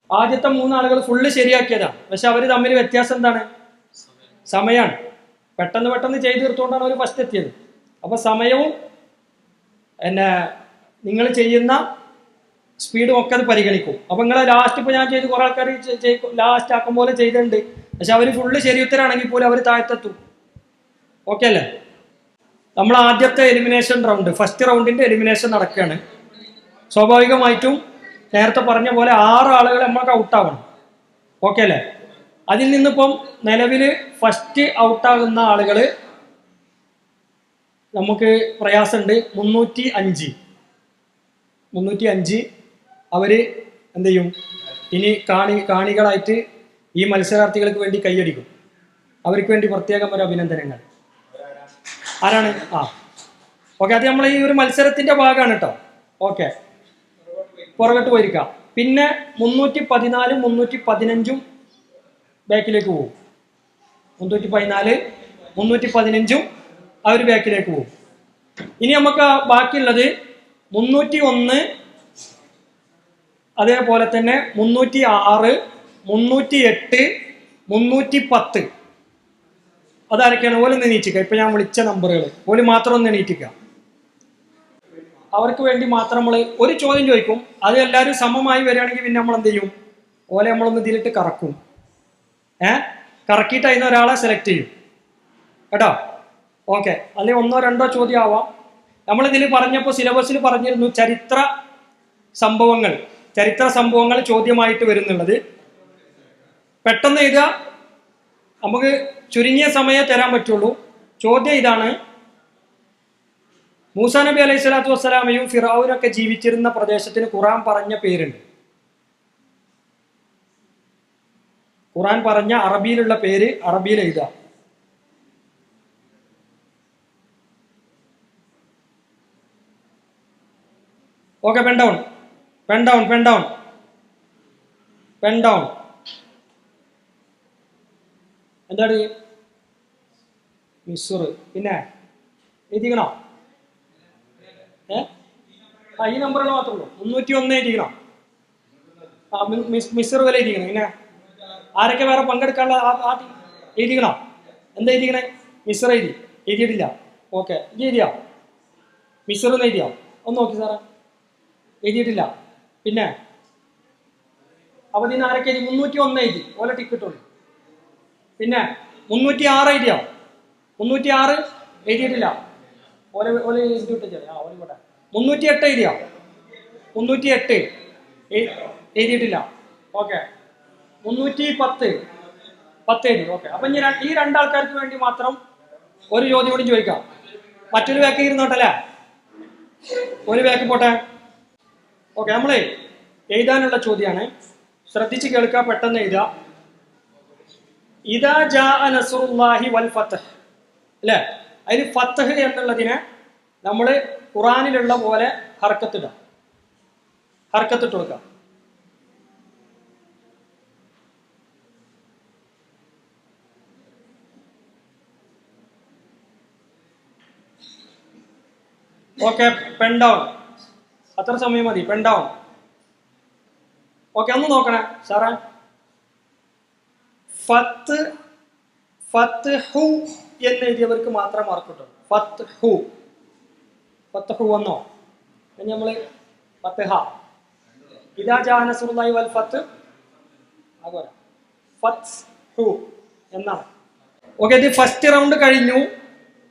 ആദ്യത്തെ 3 ആളുകൾ ഫുള്ള് ശരിയാക്കിയതാണ്. പക്ഷെ അവർ തമ്മിൽ വ്യത്യാസം എന്താണ്? സമയമാണ്. പെട്ടെന്ന് ചെയ്ത് തീർത്തുകൊണ്ടാണ് അവർ ഫസ്റ്റ് എത്തിയത്. അപ്പോൾ സമയവും നിങ്ങൾ ചെയ്യുന്ന സ്പീഡും ഒക്കെ അത് പരിഗണിക്കും. അപ്പോൾ നിങ്ങളെ ലാസ്റ്റ് ഇപ്പോൾ ഞാൻ ചെയ്ത് കുറേ ആൾക്കാർ ലാസ്റ്റ് ആക്കും പോലെ ചെയ്തിട്ടുണ്ട്. പക്ഷെ അവർ ഫുള്ള് ശരി ഉത്തരാണെങ്കിൽ പോലും അവർ താഴത്തെത്തും. ഓക്കെ അല്ലേ? നമ്മൾ ആദ്യത്തെ എലിമിനേഷൻ റൗണ്ട്, ഫസ്റ്റ് റൗണ്ടിൻ്റെ എലിമിനേഷൻ നടക്കുകയാണ്. സ്വാഭാവികമായിട്ടും നേരത്തെ പറഞ്ഞ പോലെ 6 ആളുകൾ നമുക്ക് ഔട്ടാവണം. ഓക്കെ അല്ലേ? അതിൽ നിന്നിപ്പം നിലവിൽ ഫസ്റ്റ് ഔട്ടാകുന്ന ആളുകൾ നമുക്ക് പ്രയാസമുണ്ട്. 305 അവർ എന്ത് ചെയ്യും? ഇനി കാണികളായിട്ട് ഈ മത്സരാർത്ഥികൾക്ക് വേണ്ടി കൈയടിക്കും. അവർക്ക് വേണ്ടി പ്രത്യേകം ഒരു അഭിനന്ദനങ്ങൾ. ആരാണ്? ഓക്കെ, അത് നമ്മൾ ഈ ഒരു മത്സരത്തിൻ്റെ ഭാഗമാണ് കേട്ടോ. ഓക്കെ, പുറകോട്ട് പോയിരിക്കാം. പിന്നെ 314, 315 ബാക്കിലേക്ക് പോകും. 314, 315 അവർ ബാക്കിലേക്ക് പോകും. ഇനി നമുക്ക് ബാക്കിയുള്ളത് 301, അതേപോലെ തന്നെ 306, 308, 310. അതാരൊക്കെയാണ്? ഓല് എണീറ്റിക്കുക. ഇപ്പം ഞാൻ വിളിച്ച നമ്പറുകൾ ഓല് മാത്രം ഒന്ന് എണീറ്റിക്കുക. അവർക്ക് വേണ്ടി മാത്രം നമ്മൾ ഒരു ചോദ്യം ചോദിക്കും. അത് എല്ലാവരും സമമായി വരികയാണെങ്കിൽ പിന്നെ നമ്മൾ എന്ത് ചെയ്യും? ഓലെ നമ്മളൊന്ന് ഇതിലിട്ട് കറക്കും. കറക്കിയിട്ട് അതിന് ഒരാളെ സെലക്ട് ചെയ്യും കേട്ടോ. ഓക്കെ, അല്ലെങ്കിൽ 1 2 ചോദ്യം ആവാം. നമ്മളിതിൽ പറഞ്ഞപ്പോൾ സിലബസിൽ പറഞ്ഞിരുന്നു ചരിത്ര സംഭവങ്ങൾ ചോദ്യമായിട്ട് വരുന്നുള്ളത്. പെട്ടെന്ന് എഴുതുക. നമുക്ക് ചുരുങ്ങിയ സമയം തരാൻ പറ്റുള്ളൂ. ചോദ്യം ഇതാണ്: മൂസാ നബി അലൈഹി സ്വലാത്തു വസ്സലാമയും ഫിറഔനൊക്കെ ജീവിച്ചിരുന്ന പ്രദേശത്തിന് ഖുർആൻ പറഞ്ഞ പേരുണ്ട്. ഖുർആൻ പറഞ്ഞ അറബിയിലുള്ള പേര് അറബിയിൽ എഴുതുക. Okay, pen down. എന്താണ്? മിസ്ർ. പിന്നെ എഴുതിക്കണോ? ഈ നമ്പറുകൾ മാത്രമേ ഉള്ളൂ. 301 എഴുതിക്കണം. മിസ്ർ വരെ എഴുതിക്കണം. പിന്നെ ആരൊക്കെ വേറെ പങ്കെടുക്കാനുള്ള എഴുതിക്കണോ? എന്താ എഴുതിക്കണേ? മിസ്ർ എഴുതിയിട്ടില്ല. ഓക്കെ, ഇത് എഴുതിയോ? മിസ്ർ എന്ന് എഴുതിയോ? ഒന്ന് നോക്കി സാറേ, എഴുതിയിട്ടില്ല. പിന്നെ അവധി ആരൊക്കെ എഴുതി? 301 എഴുതി, ഓലെ ടിക്കറ്റുള്ളൂ. പിന്നെ 306 എഴുതിയോ? 306 എഴുതിയിട്ടില്ല, ഓലെ എഴുതിയിട്ടില്ല. ഓലെ ഇവിടെ 308 എഴുതിയോ? 308 എഴുതിയിട്ടില്ല. ഓക്കെ, 310 എഴുതി. ഓക്കെ, അപ്പൊ ഇനി ഈ രണ്ടാൾക്കാർക്ക് വേണ്ടി മാത്രം ഒരു ചോദ്യം കൂടി ചോദിക്കാം. മറ്റൊരു ബാക്ക് ഇരുന്നോട്ടല്ലേ, ഒരു ബാക്ക് പോട്ടെ. ഓക്കെ, നമ്മള് എഴുതാനുള്ള ചോദ്യമാണ്, ശ്രദ്ധിച്ച് കേൾക്കുക, പെട്ടെന്ന് എഴുതുക. ഇദാ ജാഅ നസ്റുല്ലാഹി വൽ ഫത്ഹ് അല്ലേ? അതിൽ ഫത്ഹ് എന്നുള്ളതിനെ നമ്മൾ ഖുറാനിലുള്ള പോലെ ഹർക്കത്തിട്ട് കൊടുക്കുക. Okay, pen down. അത്ര സമയം മതി, പെൻ ഡൗൺ. ഓക്കെ, ഒന്ന് നോക്കണേ സാറേ. ഫത്ഹു എന്ന് എഴുതിയവർക്ക് മാത്രം മാർക്ക് കിട്ടും. ഫത്ഹു വന്നോ? ഇനി നമ്മള് ഫത്ഹ, ഇദാ ജാഅ നസ്റുല്ലാഹി വൽ ഫത്ഹ്, അതുപോലെ ഫത്ഹു എന്നാണ്. ഓക്കെ, ഇത് ഫസ്റ്റ് റൗണ്ട് കഴിഞ്ഞു.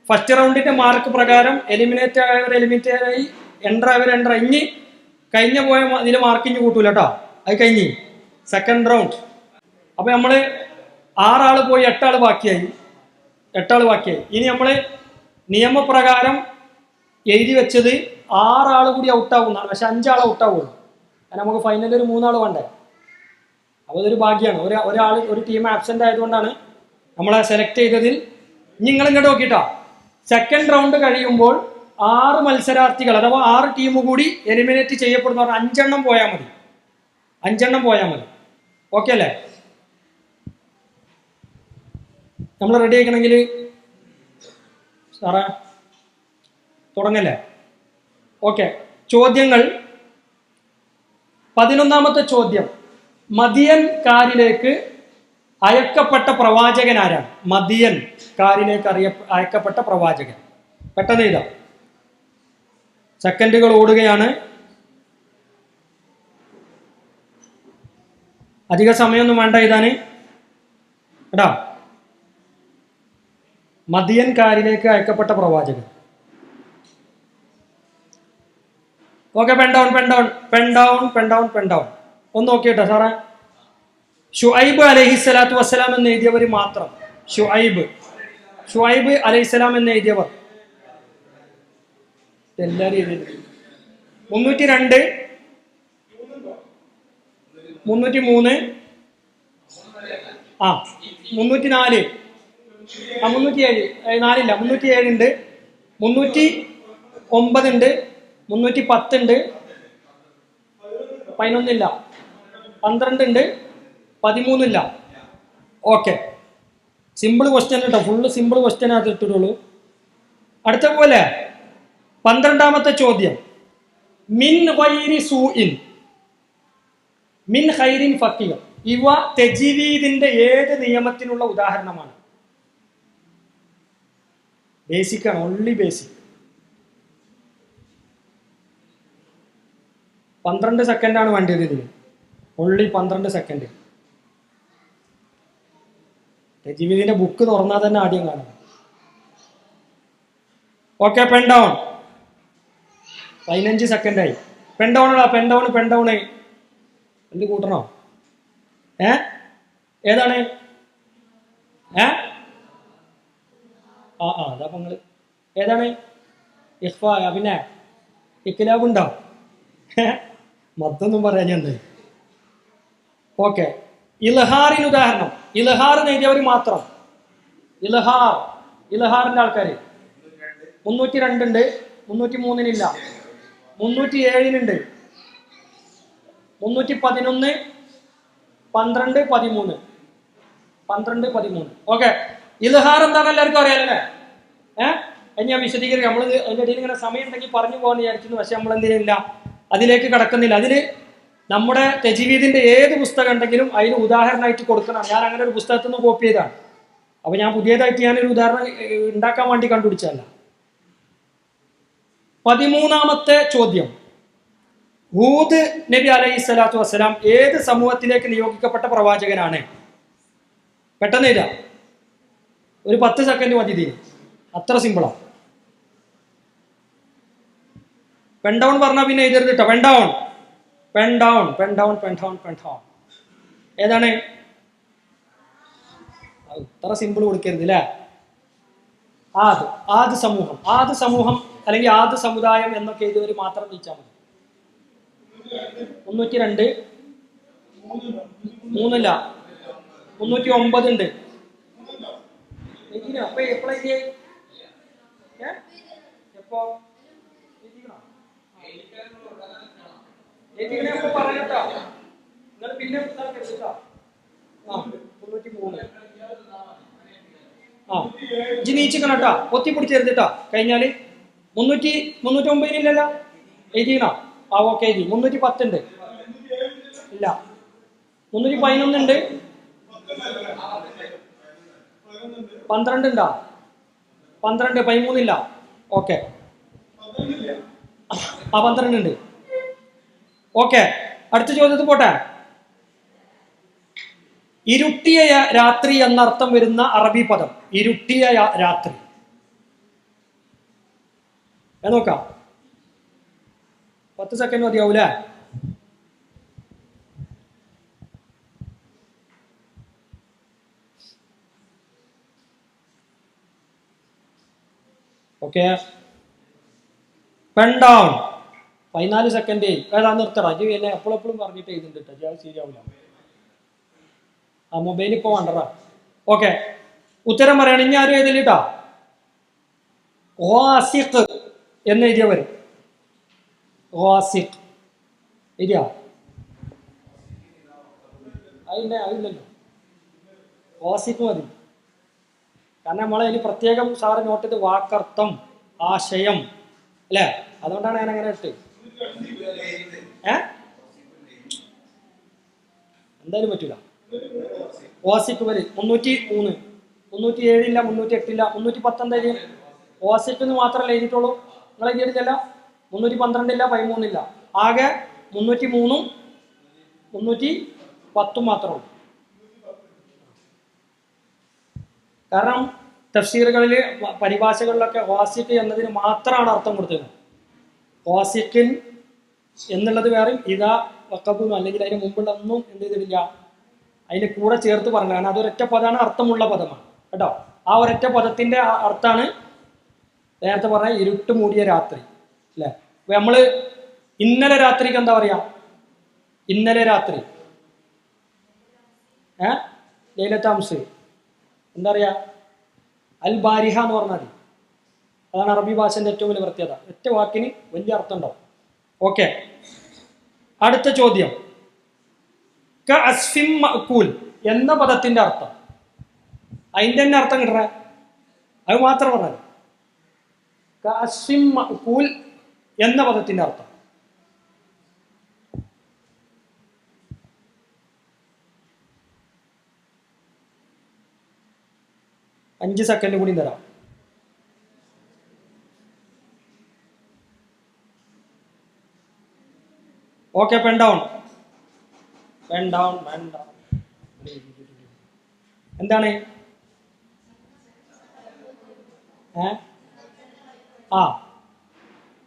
ഫസ്റ്റ് റൗണ്ടിന്റെ മാർക്ക് പ്രകാരം എലിമിനേറ്റ് ആയവർ എലിമിനേറ്റ് ആയി, എൻട്ര ആയവർ എൻട്ര. ഇനി കഴിഞ്ഞ പോയ ഇതിൽ മാർക്കിങ് കൂട്ടൂല കേട്ടോ, അത് കഴിഞ്ഞ് സെക്കൻഡ് റൗണ്ട്. അപ്പൊ നമ്മള് 6 ആള് പോയി 8 ആള് ബാക്കിയായി. ഇനി നമ്മള് നിയമപ്രകാരം എഴുതി വെച്ചത് 6 ആള് കൂടി ഔട്ടാവുന്നതാണ്. പക്ഷെ 5 ആൾ ഔട്ടാവുള്ളൂ. കാരണം നമുക്ക് ഫൈനലിൽ ഒരു 3 ആൾ വേണ്ടേ. അപ്പോൾ ഇതൊരു ഭാഗ്യമാണ്. ഒരാൾ ഒരു ടീം ആബ്സെന്റ് ആയതുകൊണ്ടാണ് നമ്മളെ സെലക്ട് ചെയ്തതിൽ. നിങ്ങൾ ഇങ്ങോട്ട് നോക്കിട്ടോ, സെക്കൻഡ് റൗണ്ട് കഴിയുമ്പോൾ 6 മത്സരാർത്ഥികൾ അഥവാ 6 ടീം കൂടി എലിമിനേറ്റ് ചെയ്യപ്പെടുന്ന 5 എണ്ണം പോയാൽ മതി. ഓക്കെ അല്ലേ? നമ്മൾ റെഡി ആക്കണമെങ്കിൽ സാറേ തുടങ്ങല്ലേ? ഓക്കെ, ചോദ്യങ്ങൾ. 11ാമത്തെ ചോദ്യം, മദിയൻ കാരിലേക്ക് അയക്കപ്പെട്ട പ്രവാചകൻ ആരാണ്? മദിയൻ കാരിലേക്ക് അയക്കപ്പെട്ട പ്രവാചകൻ. പെട്ടെന്ന് എഴുതാം, സെക്കൻഡുകൾ ഓടുകയാണ്. അധിക സമയമൊന്നും വേണ്ട എഴുതാന് കേട്ടോ. മദിയൻ കാരിലേക്ക് അയക്കപ്പെട്ട പ്രവാചകൻ. Okay, pen down. ഒന്ന് നോക്കിയിട്ടോ സാറേ. ഷുഐബ് അലൈഹിസ്സലാത്തു വസ്സലാം എന്ന് എഴുതിയവർ മാത്രം. ഷുഐബ് അലൈഹിസ്സലാം എന്ന് എഴുതിയവർ എല്ലാവരും എഴുതി. 302, 303, 304, 307, 4 307 ഉണ്ട്, 309 ഉണ്ട്, 310 ഉണ്ട്, 11 ഇല്ല, 12 ഉണ്ട്, 13 ഇല്ല. ഓക്കെ, സിമ്പിൾ ക്വസ്റ്റ്യൻ കേട്ടോ, ഫുള്ള് സിമ്പിൾ ക്വസ്റ്റ്യൻ അത് ഇട്ടിട്ടുള്ളൂ. അടുത്ത പോലെ 12ാമത്തെ ചോദ്യം, മിൻ ഗൈരി സൂഇൻ മിൻ ഖൈരിൻ ഫഖീർ. ഇവ തജ്വീദിന്റെ ഏത് നിയമത്തിനുള്ള ഉദാഹരണമാണ്? ബേസിക് ആണ്, ഓൺലി ബേസിക്. 12 സെക്കൻഡാണ് വേണ്ടത് ഇതിന്, ഓൺലി 12 സെക്കൻഡ്. തജ്വീദിന്റെ ബുക്ക് തുറന്നാൽ തന്നെ ആദ്യം കാണും. Okay, pen down. 15 സെക്കൻഡായി. പെൻ ഡൗൺ എന്ത് കൂട്ടണോ? ഏതാണ്? അതാ പങ്ങള് ഏതാണ്? ഇഖ്ഫ. പിന്നെ ഇഖ്ലാബ് ഉണ്ടോ? മൊത്തമൊന്നും പറയാനുണ്ട്. ഓക്കെ, ഇൽഹാറിന് ഉദാഹരണം. ഇൽഹാർ എഴുതിയവർ മാത്രം. ഇൽഹാറിന്റെ ആൾക്കാർ 302 ഉണ്ട്, 303 307 311, 12, 13. ഓക്കെ, ഇൽഹാർ എന്താണെന്ന് എല്ലാവർക്കും അറിയാലല്ലേ? ഞാൻ വിശദീകരിക്കാം. നമ്മൾ അതിൻ്റെ ഇടയിൽ ഇങ്ങനെ സമയം ഉണ്ടെങ്കിൽ പറഞ്ഞു പോകാൻ വിചാരിക്കുന്നു, പക്ഷെ നമ്മൾ എന്ത് ചെയ്യുന്നില്ല, അതിലേക്ക് കടക്കുന്നില്ല. അതിൽ നമ്മുടെ തജ്വീദിന്റെ ഏത് പുസ്തകം ഉണ്ടെങ്കിലും അതിന് ഉദാഹരണമായിട്ട് കൊടുക്കണം. ഞാൻ അങ്ങനെ ഒരു പുസ്തകത്തിൽ നിന്ന് കോപ്പി ചെയ്താണ്. അപ്പൊ ഞാൻ പുതിയതായിട്ട് ഞാനൊരു ഉദാഹരണം ഉണ്ടാക്കാൻ വേണ്ടി കണ്ടുപിടിച്ചതല്ല. 13ാമത്തെ ചോദ്യം, ഹൂദ് നബി അലൈഹി സ്വലാത്തു വസ്സലാം ഏത് സമൂഹത്തിലേക്ക് നിയോഗിക്കപ്പെട്ട പ്രവാചകനാണ്? പെട്ടെന്ന് എഴുതാം, ഒരു 10 സെക്കൻഡ് മതി ഇതിന്, അത്ര സിമ്പിളാണ്. പെൻ ഡൗൺ പറഞ്ഞാൽ പിന്നെ എഴുതരുത് കേട്ടോ. Pen down, pen down, pen down, pen down, pen down. ഏതാണ്? ഇത്ര സിമ്പിൾ കൊടുക്കരുത് അല്ലേ? ആദ് സമൂഹം, ആദ് സമൂഹം അല്ലെങ്കിൽ ആദ് സമുദായം എന്നൊക്കെ എഴുതിയവർ മാത്രം ജയിച്ചാൽ മതി. 302, 3 309 ഉണ്ട്. അപ്പൊ എപ്പോഴേ എപ്പോ പറയട്ടോ, നിങ്ങൾ പിന്നെ 303. ഇജ്ജ് നീച്ചിക്കണം കേട്ടോ, പൊത്തിപ്പിടിച്ചെടുത്തിട്ടോ. കഴിഞ്ഞാല് 309 ഇല്ലല്ലോ, എഴുതിക്കണോ? ഓക്കെ എഴുതി. 310 ഉണ്ട്, ഇല്ല. 311 ഉണ്ട്, 12 ഉണ്ടോ? 12, 13 ഇല്ല. ഓക്കെ, 12 ഉണ്ട്. ഓക്കെ, അടുത്ത ചോദ്യത്തിൽ പോട്ടെ. ഇരുട്ടിയ രാത്രി എന്നർത്ഥം വരുന്ന അറബി പദം. ഇരുട്ടിയ രാത്രി നോക്കാം. 10 സെക്കൻഡ് മതിയാവൂലേ? Okay, pen down 14 second. ഏതാ നിർത്തടാ. ഇത് എന്നെ എപ്പോഴെപ്പോഴും പറഞ്ഞിട്ട് എഴുതുന്നുണ്ട് കേട്ടോ, അത് ശരിയാവില്ല. മൊബൈൽ ഇപ്പോൾ വേണ്ടടാ. ഓക്കെ, ഉത്തരം പറയണം. ഇനി ആരും എഴുതില്ലട്ടോ. ഖാസിഖ് എന്ന് എഴുതിയവർ, ഖാസിഖ് എഴുതിയ അതില്ലല്ലോ, ഖാസിഖ് മതി. കാരണം നമ്മളതിന് പ്രത്യേകം സാറ് നോട്ട് ചെയ്ത് വാക്കർത്ഥം, ആശയം അല്ലേ? അതുകൊണ്ടാണ് ഞാൻ അങ്ങനെ ഇട്ട്. എന്തായാലും പറ്റൂല. ഓസിക്ക് വരെ 303, 307 ഇല്ല, 308 ഇല്ല, 310 എന്തായാലും ഓസിക്ക് മാത്രമല്ല എഴുതിയിട്ടുള്ളൂ. നിങ്ങൾ എഴുതിയിട്ടില്ല. 312 ഇല്ല, 13 ഇല്ല. ആകെ 303ഉം 310 മാത്രമേ ഉള്ളൂ. കാരണം തഫ്സീറുകളിൽ പരിഭാഷകളിലൊക്കെ വാസിക്ക് എന്നതിന് മാത്രമാണ് അർത്ഥം കൊടുത്തത്. വാസിക്കിൻ എന്നുള്ളത് വേറെ, ഇതാ വക്കബും അല്ലെങ്കിൽ അതിന് മുമ്പുള്ള ഒന്നും എന്ത് ചെയ്തിട്ടില്ല, അതിന് കൂടെ ചേർത്ത് പറഞ്ഞു. കാരണം അതൊരൊറ്റ പദമാണ്, അർത്ഥമുള്ള പദമാണ് കേട്ടോ. ആ ഒരൊറ്റ പദത്തിന്റെ അർത്ഥമാണ് നേരത്തെ പറഞ്ഞ ഇരുട്ട് മൂടിയ രാത്രി അല്ലേ? നമ്മള് ഇന്നലെ രാത്രിക്ക് എന്താ പറയാ? ഇന്നലെ രാത്രി ലൈലത്താംസ് എന്താ പറയാ? അൽ ബാരിഹ എന്ന് പറഞ്ഞാൽ മതി. അതാണ് അറബി ഭാഷന്റെ ഏറ്റവും വലിയ പ്രത്യേകത. ഒറ്റ വാക്കിന് വലിയ അർത്ഥം ഉണ്ടാവും. ഓക്കെ, അടുത്ത ചോദ്യം. കഅസ്ഫിൻ മഅകൂൽ എന്ന പദത്തിന്റെ അർത്ഥം. അതിന്റെ തന്നെ അർത്ഥം കിട്ടണേ, അത് മാത്രം പറഞ്ഞത്. കഅസ്ഫിൻ മഅകൂൽ എന്ന പദത്തിന്റെ അർത്ഥം. അഞ്ച് സെക്കൻഡ് കൂടി തരാം. Okay, pen down, pen down, pen down. എന്താണ്?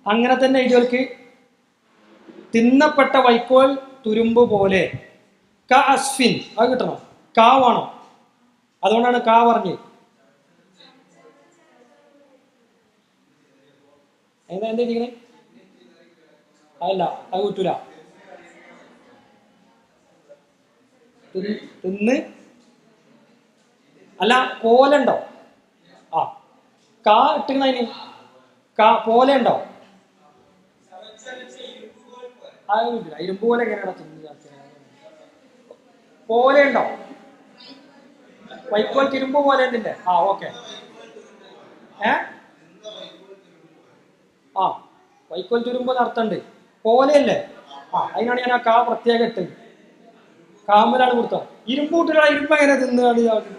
അങ്ങനെ തന്നെ ഇതിലേക്ക് തിന്നപ്പെട്ട വൈക്കോൽ തുരുമ്പ് പോലെ. ക അസ്ഫിൻ, അത് കിട്ടണം. കാ വേണം, അതുകൊണ്ടാണ് കാ പറഞ്ഞത്. എന്താ ഇരിക്കണേ? അതല്ല, അത് കിട്ടൂല. തിന്ന് അല്ല, പോലെ ഉണ്ടോ? കാ ഇട്ടിരുന്ന അതിന് കാ പോലെ ഉണ്ടോ? അത് കിട്ടില്ല. ഇരുമ്പ് പോലെ എങ്ങനെയാണോ തിന്ന്? പോലെ ഉണ്ടോ? വൈക്കോൽ തിരുമ്പ് പോലെ എന്തിന്റെ? ഓക്കെ. വൈക്കോൽ തുരുമ്പ് അർത്ഥമുണ്ട്. പോലെയല്ലേ? അതിനാണ് ഞാൻ ആ കാ പ്രത്യേകം ഇട്ടത്. കാമ്പലാണ് കൊടുത്തത്. ഇരുമ്പ് കൂട്ടുക, ഇരുമ്പ് എങ്ങനെ തിന്നുകയാണ്?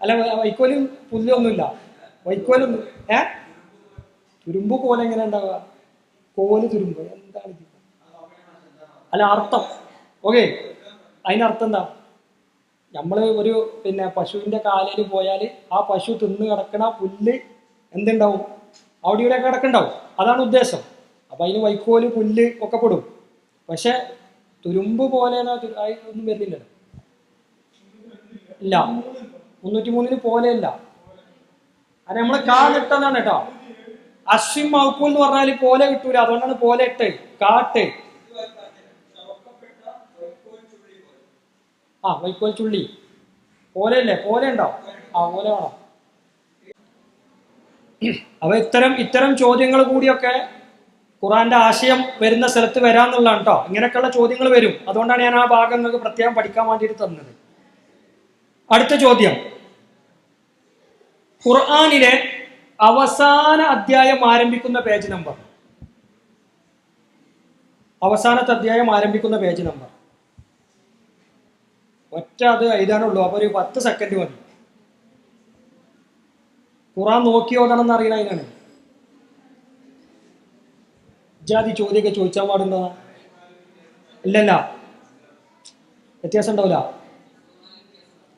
അല്ല വൈക്കോലും പുല്ലൊന്നുമില്ല, വൈക്കോലൊന്നും തുരുമ്പ് പോലെ എങ്ങനെ ഉണ്ടാവുക? കോല് തുരുമ്പ് എന്താണ് ഇത്? അല്ല അർത്ഥം ഓക്കെ, അതിനർത്ഥം എന്താ? നമ്മൾ ഒരു പശുവിന്റെ കാലിൽ പോയാൽ ആ പശു തിന്ന് കിടക്കണ പുല്ല് എന്തുണ്ടാവും? അവിടെ ഇവിടെ കിടക്കുന്നുണ്ടാവും. അതാണ് ഉദ്ദേശം. അപ്പൊ അതിന് വൈക്കോല് പുല്ല് ഒക്കെ പെടും. പക്ഷെ തുരുമ്പ് പോലെ ഒന്നും വരുന്നില്ലല്ലോ. ഇല്ല, 303 പോലെയല്ല. അത് നമ്മള് കാണിട്ടെന്നാണ് കേട്ടോ. അശ്വിൻ മൗക്കൂൽ എന്ന് പറഞ്ഞാൽ പോലെ കിട്ടൂല, അതുകൊണ്ടാണ് പോലെ ഇട്ട് കാട്ട്. വൈക്കോൽ ചുള്ളി പോലെയല്ലേ? പോലെ ഉണ്ടാവും. പോലെ വേണം. അപ്പൊ ഇത്തരം ചോദ്യങ്ങൾ കൂടിയൊക്കെ ഖുറാന്റെ ആശയം വരുന്ന സ്ഥലത്ത് വരാന്നുള്ളതാണ് കേട്ടോ. ഇങ്ങനെയൊക്കെയുള്ള ചോദ്യങ്ങൾ വരും. അതുകൊണ്ടാണ് ഞാൻ ആ ഭാഗം നിങ്ങൾക്ക് പ്രത്യേകം പഠിക്കാൻ വേണ്ടിയിട്ട് തന്നത്. അടുത്ത ചോദ്യം, ഖുർആനിലെ അവസാന അധ്യായം ആരംഭിക്കുന്ന പേജ് നമ്പർ. അവസാനത്തെ അധ്യായം ആരംഭിക്കുന്ന പേജ് നമ്പർ ഒറ്റ അത് എഴുതാനുള്ളൂ. അപ്പൊ ഒരു 10 സെക്കൻഡ് മതി. ഖുറാൻ നോക്കി ഓതണമെന്ന് അറിയണ അതിനാണ്. ജാതി ചോദ്യമൊക്കെ ചോദിച്ചാൽ പാടുണ്ടോ? ഇല്ലല്ല, വ്യത്യാസം ഉണ്ടാവില്ല.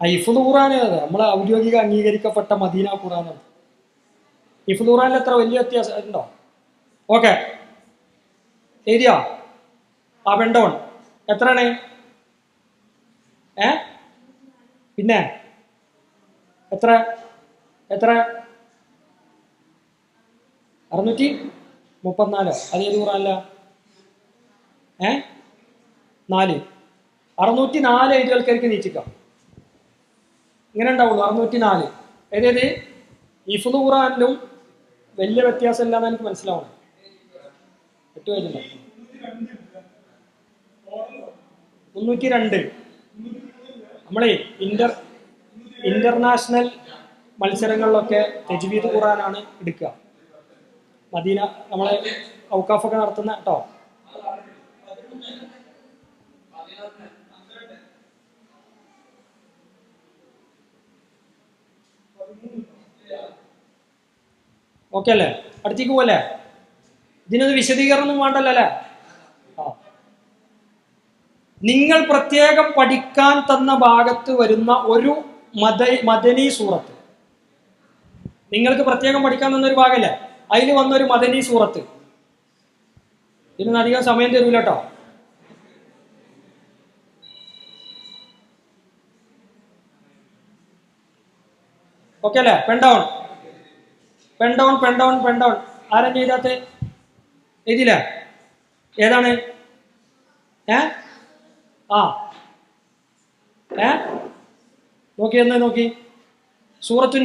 ഹിഫ്ദ് ഖുറാന് നമ്മളെ ഔദ്യോഗിക അംഗീകരിക്കപ്പെട്ട മദീന ഖുറാനാണ്. ഹിഫ്ദ് ഖുറാനിൽ എത്ര വലിയ വ്യത്യാസം ഉണ്ടോ? ഓക്കെ, എഴുതിയോ? പെണ്ടോൺ എത്രയാണ്? പിന്നെ എത്ര 634? അത് ഏത് ഖുറാനില്ല? 4 604 എഴുതിയ ആൾക്കാർക്ക് നീച്ചിക്കാം. ഇങ്ങനെ ഉണ്ടാവുള്ളൂ 604. ഏതേത് ഹിഫ്ദ് ഖുറാനിലും വലിയ വ്യത്യാസം ഇല്ലാന്ന് എനിക്ക് മനസ്സിലാവണം. 8 പേജുണ്ടോ? 302. നമ്മളെ ഇന്റർനാഷണൽ മത്സരങ്ങളിലൊക്കെ തജ്വീദ് ഖുറാനാണ് എടുക്കുക. മദീന നമ്മളെ ഔക്കാഫൊക്കെ നടത്തുന്ന കേട്ടോ. ഓക്കെ അല്ലേ? അടുത്തേക്ക് പോവല്ലേ? ഇതിനൊരു വിശദീകരണം വേണ്ടല്ലോ അല്ലേ? നിങ്ങൾ പ്രത്യേകം പഠിക്കാൻ തന്ന ഭാഗത്ത് വരുന്ന ഒരു മദനി സൂറത്ത്, നിങ്ങൾക്ക് പ്രത്യേകം പഠിക്കാൻ തന്നൊരു ഭാഗമല്ലേ, അതിൽ വന്നൊരു മദനി സൂറത്ത്. ഇതിനൊന്നും അധികം സമയം തരൂല കേട്ടോ. ഓക്കെ അല്ലേ? പെൻഡൗൺ ആരും ചെയ്താത്ത എഴുതില്ല? ഏതാണ്? നോക്കി സൂറത്തുൻ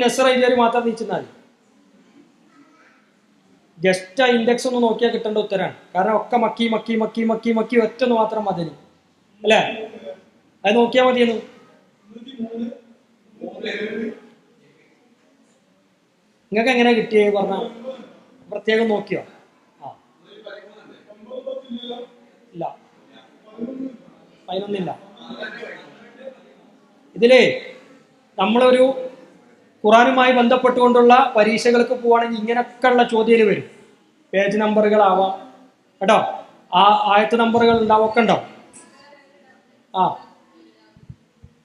നസ്ർ എഴുതിയാൽ മാത്രം നീച്ചുന്നാൽ മതി. ജസ്റ്റ് ആ ഇൻഡെക്സ് ഒന്ന് നോക്കിയാൽ കിട്ടേണ്ട ഉത്തരാണ്. കാരണം ഒക്കെ മക്കി ഒറ്റൊന്ന് മാത്രം മദനി അല്ലേ? അത് നോക്കിയാൽ മതിയെന്ന്. നിങ്ങൾക്ക് എങ്ങനെ കിട്ടിയേ പറഞ്ഞ പ്രത്യേകം നോക്കിയോ? ഇല്ല, 11 ഇതിലേ നമ്മളൊരു ഖുറാനുമായി ബന്ധപ്പെട്ടുകൊണ്ടുള്ള പരീക്ഷകൾക്ക് പോവുകയാണെങ്കിൽ ഇങ്ങനെയൊക്കെയുള്ള ചോദ്യം വരും. പേജ് നമ്പറുകളാവാം കേട്ടോ, ആയത്ത് നമ്പറുകൾ ഉണ്ടാവും, ഒക്കെ ഉണ്ടാവും.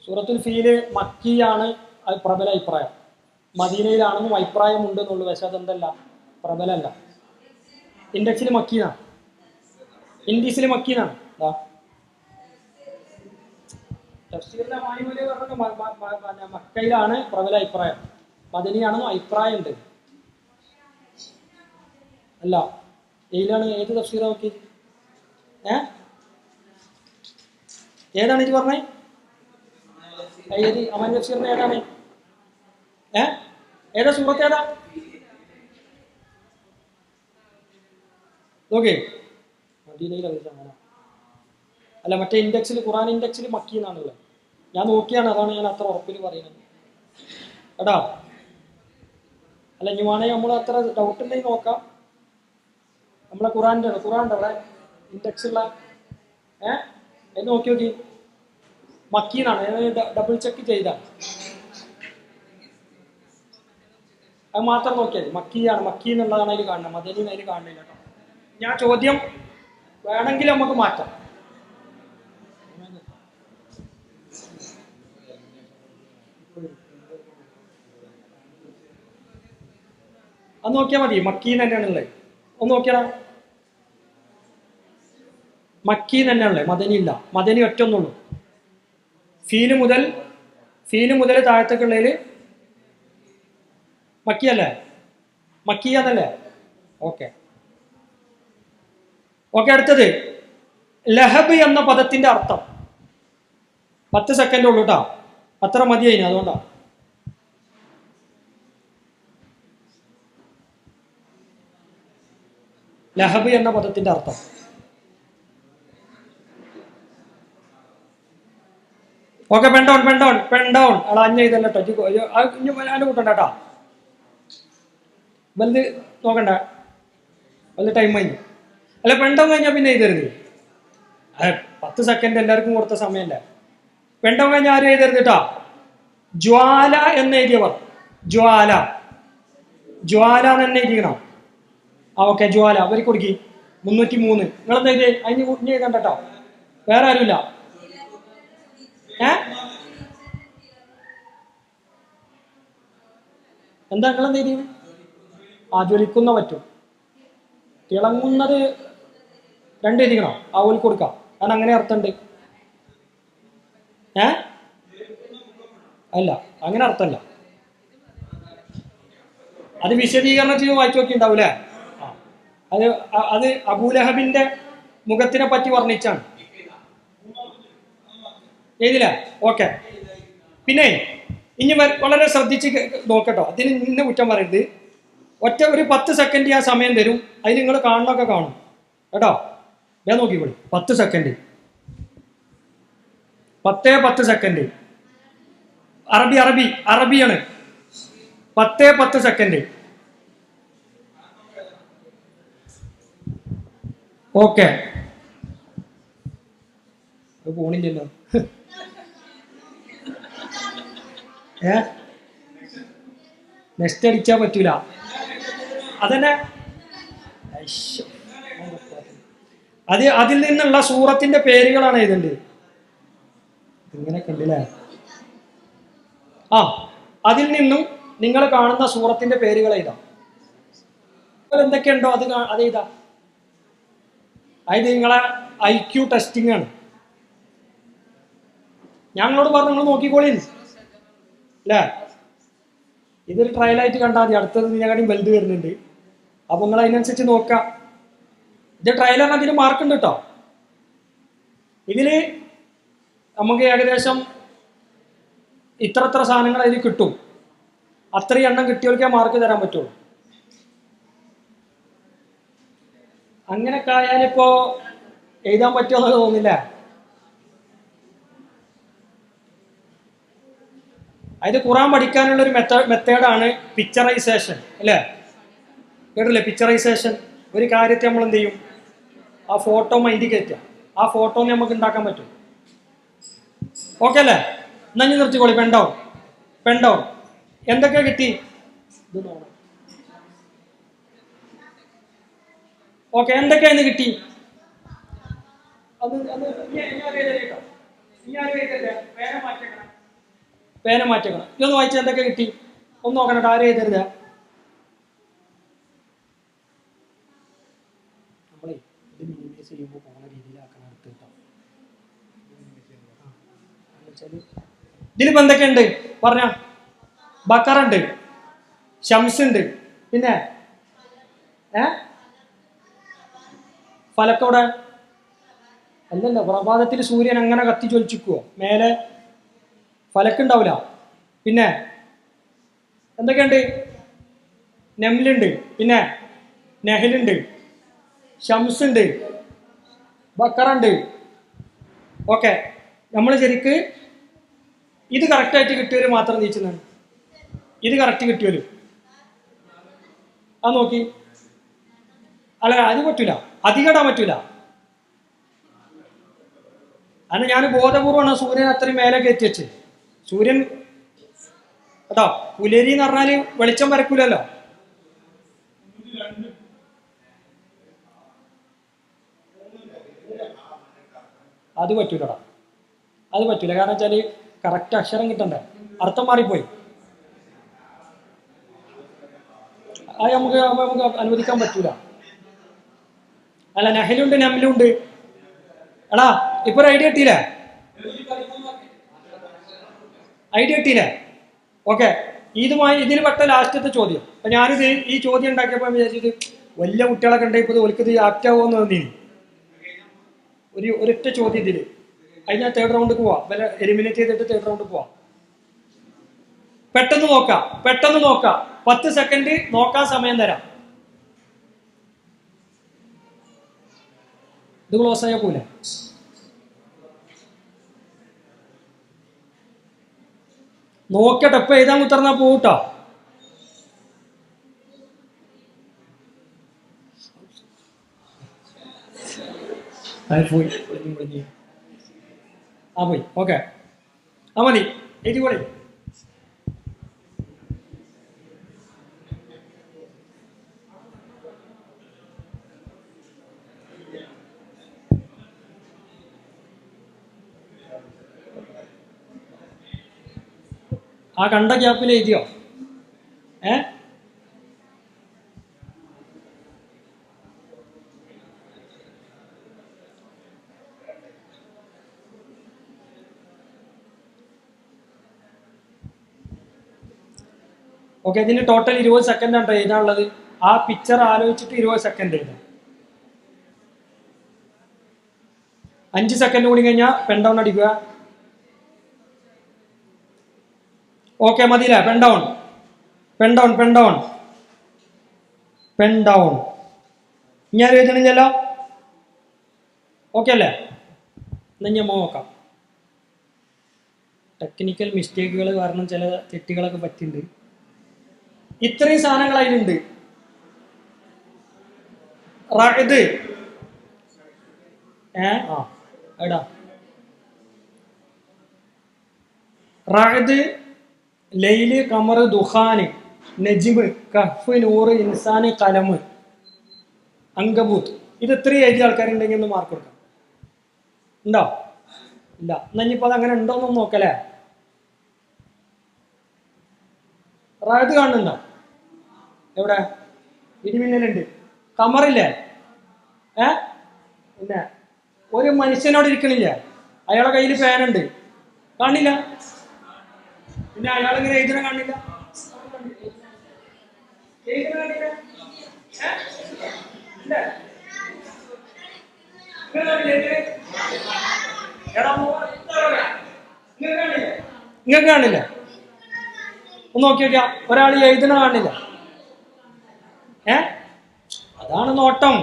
സൂറത്തുൽ ഫീല് മക്കിയാണ്, അത് പ്രബല അഭിപ്രായം. മദീനയിലാണെന്നും അഭിപ്രായം ഉണ്ട് എന്നുള്ളൂ. പക്ഷെ അതെന്തല്ല, പ്രബലല്ല. ഇൻഡെക്സിൽ മക്കീനാണ്, ഇൻഡീസിൽ മക്കീനാണ്. മക്കയിലാണ് പ്രബല അഭിപ്രായം, മദനിയാണെന്നും അഭിപ്രായം ഉണ്ട്. അല്ല, ഏതിലാണ്? ഏത് തഫ്സീറാ നോക്കി? ഏതാണ് ഇത് പറഞ്ഞേ? ഏത് അമാൻ തഫ്സീറിന്റെ ഏതാണ്? ഏതാ സൂറത്ത്? ഏതാ നോക്കേ? മദീനയിൽ അല്ല, മറ്റേ ഇൻഡെക്സിൽ, ഖുറാൻ ഇൻഡെക്സിൽ മക്കി എന്നാണുള്ളത്. ഞാൻ നോക്കിയാണ്, അതാണ് ഞാൻ അത്ര ഉറപ്പിൽ പറയുന്നത് കേട്ടോ. അല്ല, ഇനി വേണമെങ്കിൽ നമ്മൾ അത്ര ഡൗട്ട് ഉണ്ടെങ്കിൽ നോക്കാം. നമ്മളെ ഖുറാൻ്റെ അവിടെ ഇൻഡെക്സുള്ള നോക്കി മക്കീന്നാണ്. ഡബിൾ ചെക്ക് ചെയ്താൽ അത് മാത്രം നോക്കിയാൽ മക്കിയാണ്. മക്കി എന്നുള്ളതാണ് അതിൽ കാണുന്നത്, മദനി അതിൽ കാണുന്നില്ല കേട്ടോ. ഞാൻ ചോദ്യം വേണമെങ്കിൽ നമുക്ക് മാറ്റാം. അത് നോക്കിയാൽ മതി. മക്കീന്ന് തന്നെയാണുള്ളത്. ഒന്ന് നോക്കിയാ മക്കീന്ന് തന്നെയാണുള്ളത്, മദനി ഇല്ല. മദനി ഒറ്റ ഒന്നുള്ളൂ. ഫീല് മുതൽ താഴത്തേക്കുള്ളതിൽ മക്കിയല്ലേ, മക്കിയാന്നല്ലേ? ഓക്കെ. അടുത്തത് ലഹബ് എന്ന പദത്തിന്റെ അർത്ഥം. 10 സെക്കൻഡ് ഉള്ളൂ കേട്ടോ, അത്ര മതി അതിന്. അതുകൊണ്ടാണ് ലഹബ് എന്ന പദത്തിന്റെ അർത്ഥം. ഓക്കെ, പെൻഡൗൺ അള അഞ്ഞ ഇതല്ല കേട്ടോ. അതിന് കൂട്ടണ്ട കേട്ടോ, വലുത് നോക്കണ്ട, വലുത് ടൈം കഴിഞ്ഞു. അല്ല, പെൻഡൗൺ കഴിഞ്ഞാൽ പിന്നെ എഴുതരുത്. 10 സെക്കൻഡ് എല്ലാവർക്കും കൊടുത്ത സമയമല്ലേ. പെൻഡൗൺ കഴിഞ്ഞാൽ ആരും എഴുതരുത് കേട്ടോ. ജ്വാല എന്ന് എഴുതിയവർ, ജ്വാല എന്ന് എഴുതിക്കണം. ഓക്കെ, ജ്വാല അവർക്ക് കൊടുക്കി. 303 നിങ്ങളെന്താ എഴുതി? അതിന് കുഞ്ഞ് എഴുതണ്ട കേട്ടോ, വേറെ ആരുമില്ല. എന്താ നിങ്ങളെന്താ എഴുതി? ജ്വലിക്കുന്ന പറ്റും. തിളങ്ങുന്നത് 2 എഴുതിക്കണോ? ഓല് കൊടുക്കാം, കാരണം അങ്ങനെ അർത്ഥമുണ്ട്. അല്ല, അങ്ങനെ അർത്ഥമല്ല. അത് വിശദീകരണം ചെയ്ത് വായിച്ചു നോക്കിണ്ടാവൂലേ. അത് അബൂലഹബിന്റെ മുഖത്തിനെ പറ്റി വർണ്ണിച്ചാണ്. എഴുതില്ല? ഓക്കെ. പിന്നെ ഇനി വളരെ ശ്രദ്ധിച്ച് നോക്കട്ടോ, അതിന് നിന്നെ കുറ്റം പറയരുത്. ഒരു 10 സെക്കൻഡ് ഞാൻ സമയം തരും, അതിൽ നിങ്ങൾ കാണണമൊക്കെ കാണും കേട്ടോ. ഞാൻ നോക്കിക്കോളി. 10 സെക്കൻഡ്, 10 സെക്കൻഡ്. അറബിയാണ്. 10 സെക്കൻഡ്. ഓക്കെ, പോണില്ലല്ലോ. നെക്സ്റ്റ് അടിച്ചാ പറ്റൂല. അതന്നെ, അതിൽ നിന്നുള്ള സൂറത്തിന്റെ പേരുകളാണ് എഴുതേണ്ടത്. ഇങ്ങനെയൊക്കെ ഉണ്ടല്ലേ. അതിൽ നിന്നും നിങ്ങൾ കാണുന്ന സൂറത്തിന്റെ പേരുകൾ എഴുതാം. എന്തൊക്കെയുണ്ടോ അത് എഴുതാം. അത് നിങ്ങളെ IQ ടെസ്റ്റിംഗ് ആണ്. ഞങ്ങളോട് പറഞ്ഞു നിങ്ങൾ നോക്കിക്കോളി അല്ലേ. ഇതൊരു ട്രയലായിട്ട് കണ്ടാൽ മതി. അടുത്തത് ഇതിനെക്കാട്ടിയും വലുത് വരുന്നുണ്ട്, അപ്പൊ നിങ്ങൾ അതിനനുസരിച്ച് നോക്കാം. ഇത് ട്രയലാണ്, അതിന് മാർക്കുണ്ട് കേട്ടോ. ഇതില് നമുക്ക് ഏകദേശം ഇത്ര സാധനങ്ങൾ അതിൽ കിട്ടും. അത്രയും എണ്ണം കിട്ടിയവർക്കേ മാർക്ക് തരാൻ പറ്റുള്ളൂ. അങ്ങനെയൊക്കെ ആയാലിപ്പോ എഴുതാൻ പറ്റുമെന്നൊക്കെ തോന്നില്ല. അത് ഖുറാൻ പഠിക്കാനുള്ള ഒരു മെത്തേഡാണ് പിക്ചറൈസേഷൻ അല്ലേ. കേട്ടില്ലേ? പിക്ചറൈസേഷൻ. ഒരു കാര്യത്തെ നമ്മൾ എന്ത് ചെയ്യും, ആ ഫോട്ടോ മൈൻഡിൽ കയറ്റുക. ആ ഫോട്ടോ നമുക്ക് ഉണ്ടാക്കാൻ പറ്റും. ഓക്കെ അല്ലേ? എന്നാ ഞാൻ നിർത്തിക്കോളി. പെൻഡൗൺ എന്തൊക്കെ കിട്ടി? ഓക്കെ, എന്തൊക്കെയാന്ന് കിട്ടി? പേന മാറ്റക്കണം. ഇതൊന്ന് വായിച്ചാൽ എന്തൊക്കെ കിട്ടി ഒന്ന് നോക്കണം. ആരും എഴുതരുത്. നമ്മളെ ഇത് മിനിമൈസ് ചെയ്യുമ്പോൾ പോകുന്ന രീതിയിലാക്കണം. ഇതിലിപ്പോ എന്തൊക്കെയുണ്ട് പറഞ്ഞ? ബക്കറ ഉണ്ട്, ഷംസ് ഉണ്ട്, പിന്നെ ഫലക്കോടെ അല്ലല്ല. പ്രഭാതത്തിൽ സൂര്യൻ അങ്ങനെ കത്തി ജ്വലിച്ചിക്കുവോ? മേലെ ഫലക്കുണ്ടാവില്ല. പിന്നെ എന്തൊക്കെയുണ്ട്? നെമ്ലുണ്ട്, പിന്നെ നെഹലുണ്ട്, ഷംസ് ഉണ്ട്, ബക്കറ ഉണ്ട്. ഓക്കെ, നമ്മൾ ശരിക്ക് ഇത് കറക്റ്റായിട്ട് കിട്ടിയവർ മാത്രം നീച്ചുന്നതാണ്. ഇത് കറക്റ്റ് കിട്ടിയവരും അത് നോക്കി. അല്ല, അത് പറ്റൂല, അധികം ഇടാൻ പറ്റൂല. അന്ന് ഞാൻ ബോധപൂർവമാണ് സൂര്യൻ അത്രയും മേലെ കയറ്റി വെച്ച്. സൂര്യൻ കേട്ടോ, പുലരി എന്ന് പറഞ്ഞാല് വെളിച്ചം വരക്കൂലല്ലോ. അത് പറ്റൂലടാ, അത് പറ്റൂല. കാരണം വെച്ചാല് കറക്റ്റ് അക്ഷരം കിട്ടണ്ടേ, അർത്ഥം മാറിപ്പോയി. അത് നമുക്ക് അനുവദിക്കാൻ പറ്റൂല. അല്ല, നഹലുണ്ട് നമ്ലുണ്ട്. എടാ ഇപ്പൊ ഒരു ഐഡിയ കിട്ടിയില്ലേ? ഐഡിയ കിട്ടിയില്ലേ? ഓക്കെ, ഇതിൽ പെട്ട ലാസ്റ്റത്തെ ചോദ്യം. അപ്പൊ ഞാനിത് ഈ ചോദ്യം ഉണ്ടാക്കിയപ്പോൾ വിചാരിച്ചത് വലിയ കുട്ടികളൊക്കെ ഉണ്ടെങ്കിൽ ഇപ്പൊ ഒലിക്കത് ആപ്റ്റാവോന്ന് തോന്നി. ഒരൊറ്റ ചോദ്യം ഇതില്. അതിന് തേർഡ് റൗണ്ടിൽ പോവാം, വല്ല എലിമിനേറ്റ് ചെയ്തിട്ട് തേർഡ് റൗണ്ടിൽ പോവാം. പെട്ടെന്ന് നോക്കാം. 10 സെക്കൻഡ് നോക്കാൻ സമയം തരാം. ഇത് ക്ലോസ് ആയ പോലെ. നോക്കട്ടെ, ഇപ്പൊ എഴുതാൻ കുത്തർന്നാ പോട്ടോ. പോയി. പോയി. ഓക്കെ, മതി. എഴുതിക്കോളി. ആ കണ്ട ഗ്യാപ്പിൽ എഴുതിയോ? ഓക്കെ, ഇതിന് ടോട്ടൽ 20 സെക്കൻഡ് ആണ് എഴുതാനുള്ളത്. ആ പിക്ചർ ആലോചിച്ചിട്ട് 20 സെക്കൻഡ് എഴുതാം. 5 സെക്കൻഡ് കൂടി കഴിഞ്ഞാൽ പെൻ ഡൗൺ അടിക്കുക. ഓക്കെ, മതിയില്ല. പെൻ ഡൗൺ ഞാൻ എഴുതണില്ലല്ലോ. ഓക്കെ അല്ലേ? എന്നാൽ ഞാൻ നോക്കാം. ടെക്നിക്കൽ മിസ്റ്റേക്കുകൾ കാരണം ചില തെറ്റുകളൊക്കെ പറ്റിയിട്ടുണ്ട്. ഇത്രയും സാധനങ്ങൾ അതിലുണ്ട്. ഇത് എടാ റായത്, ലൈല്, ഖമർ, ദുഖാന്, നജിമ്, കഹ്ഫ്, നൂറ്, ഇൻസാന്, കലമ്, അങ്കബൂത്ത്. ഇത് ഇത്രയും എഴുതിയ ആൾക്കാരുണ്ടെങ്കിൽ ഒന്ന് മാർക്ക് കൊടുക്കാം. ഉണ്ടോ? ഇല്ല. എന്നാ ഇനിയിപ്പോൾ അത് അങ്ങനെ ഉണ്ടോന്നൊന്ന് നോക്കല്ലേ. റായത് കാണുന്നുണ്ടോ? എവിടെ? ഇടിമിന്നലുണ്ട്. ഖമറില്ലേ? പിന്നെ ഒരു മനുഷ്യനോട് ഇരിക്കണില്ല, അയാളെ കയ്യിൽ പേനുണ്ട്, കാണില്ല. പിന്നെ അയാളിങ്ങനെ എഴുതണ കാണില്ല. നിങ്ങൾക്ക് കാണില്ല? ഒന്ന് നോക്കി നോക്കിയാ ഒരാൾ എഴുതണ കാണില്ല. അതാണ് നോട്ടം.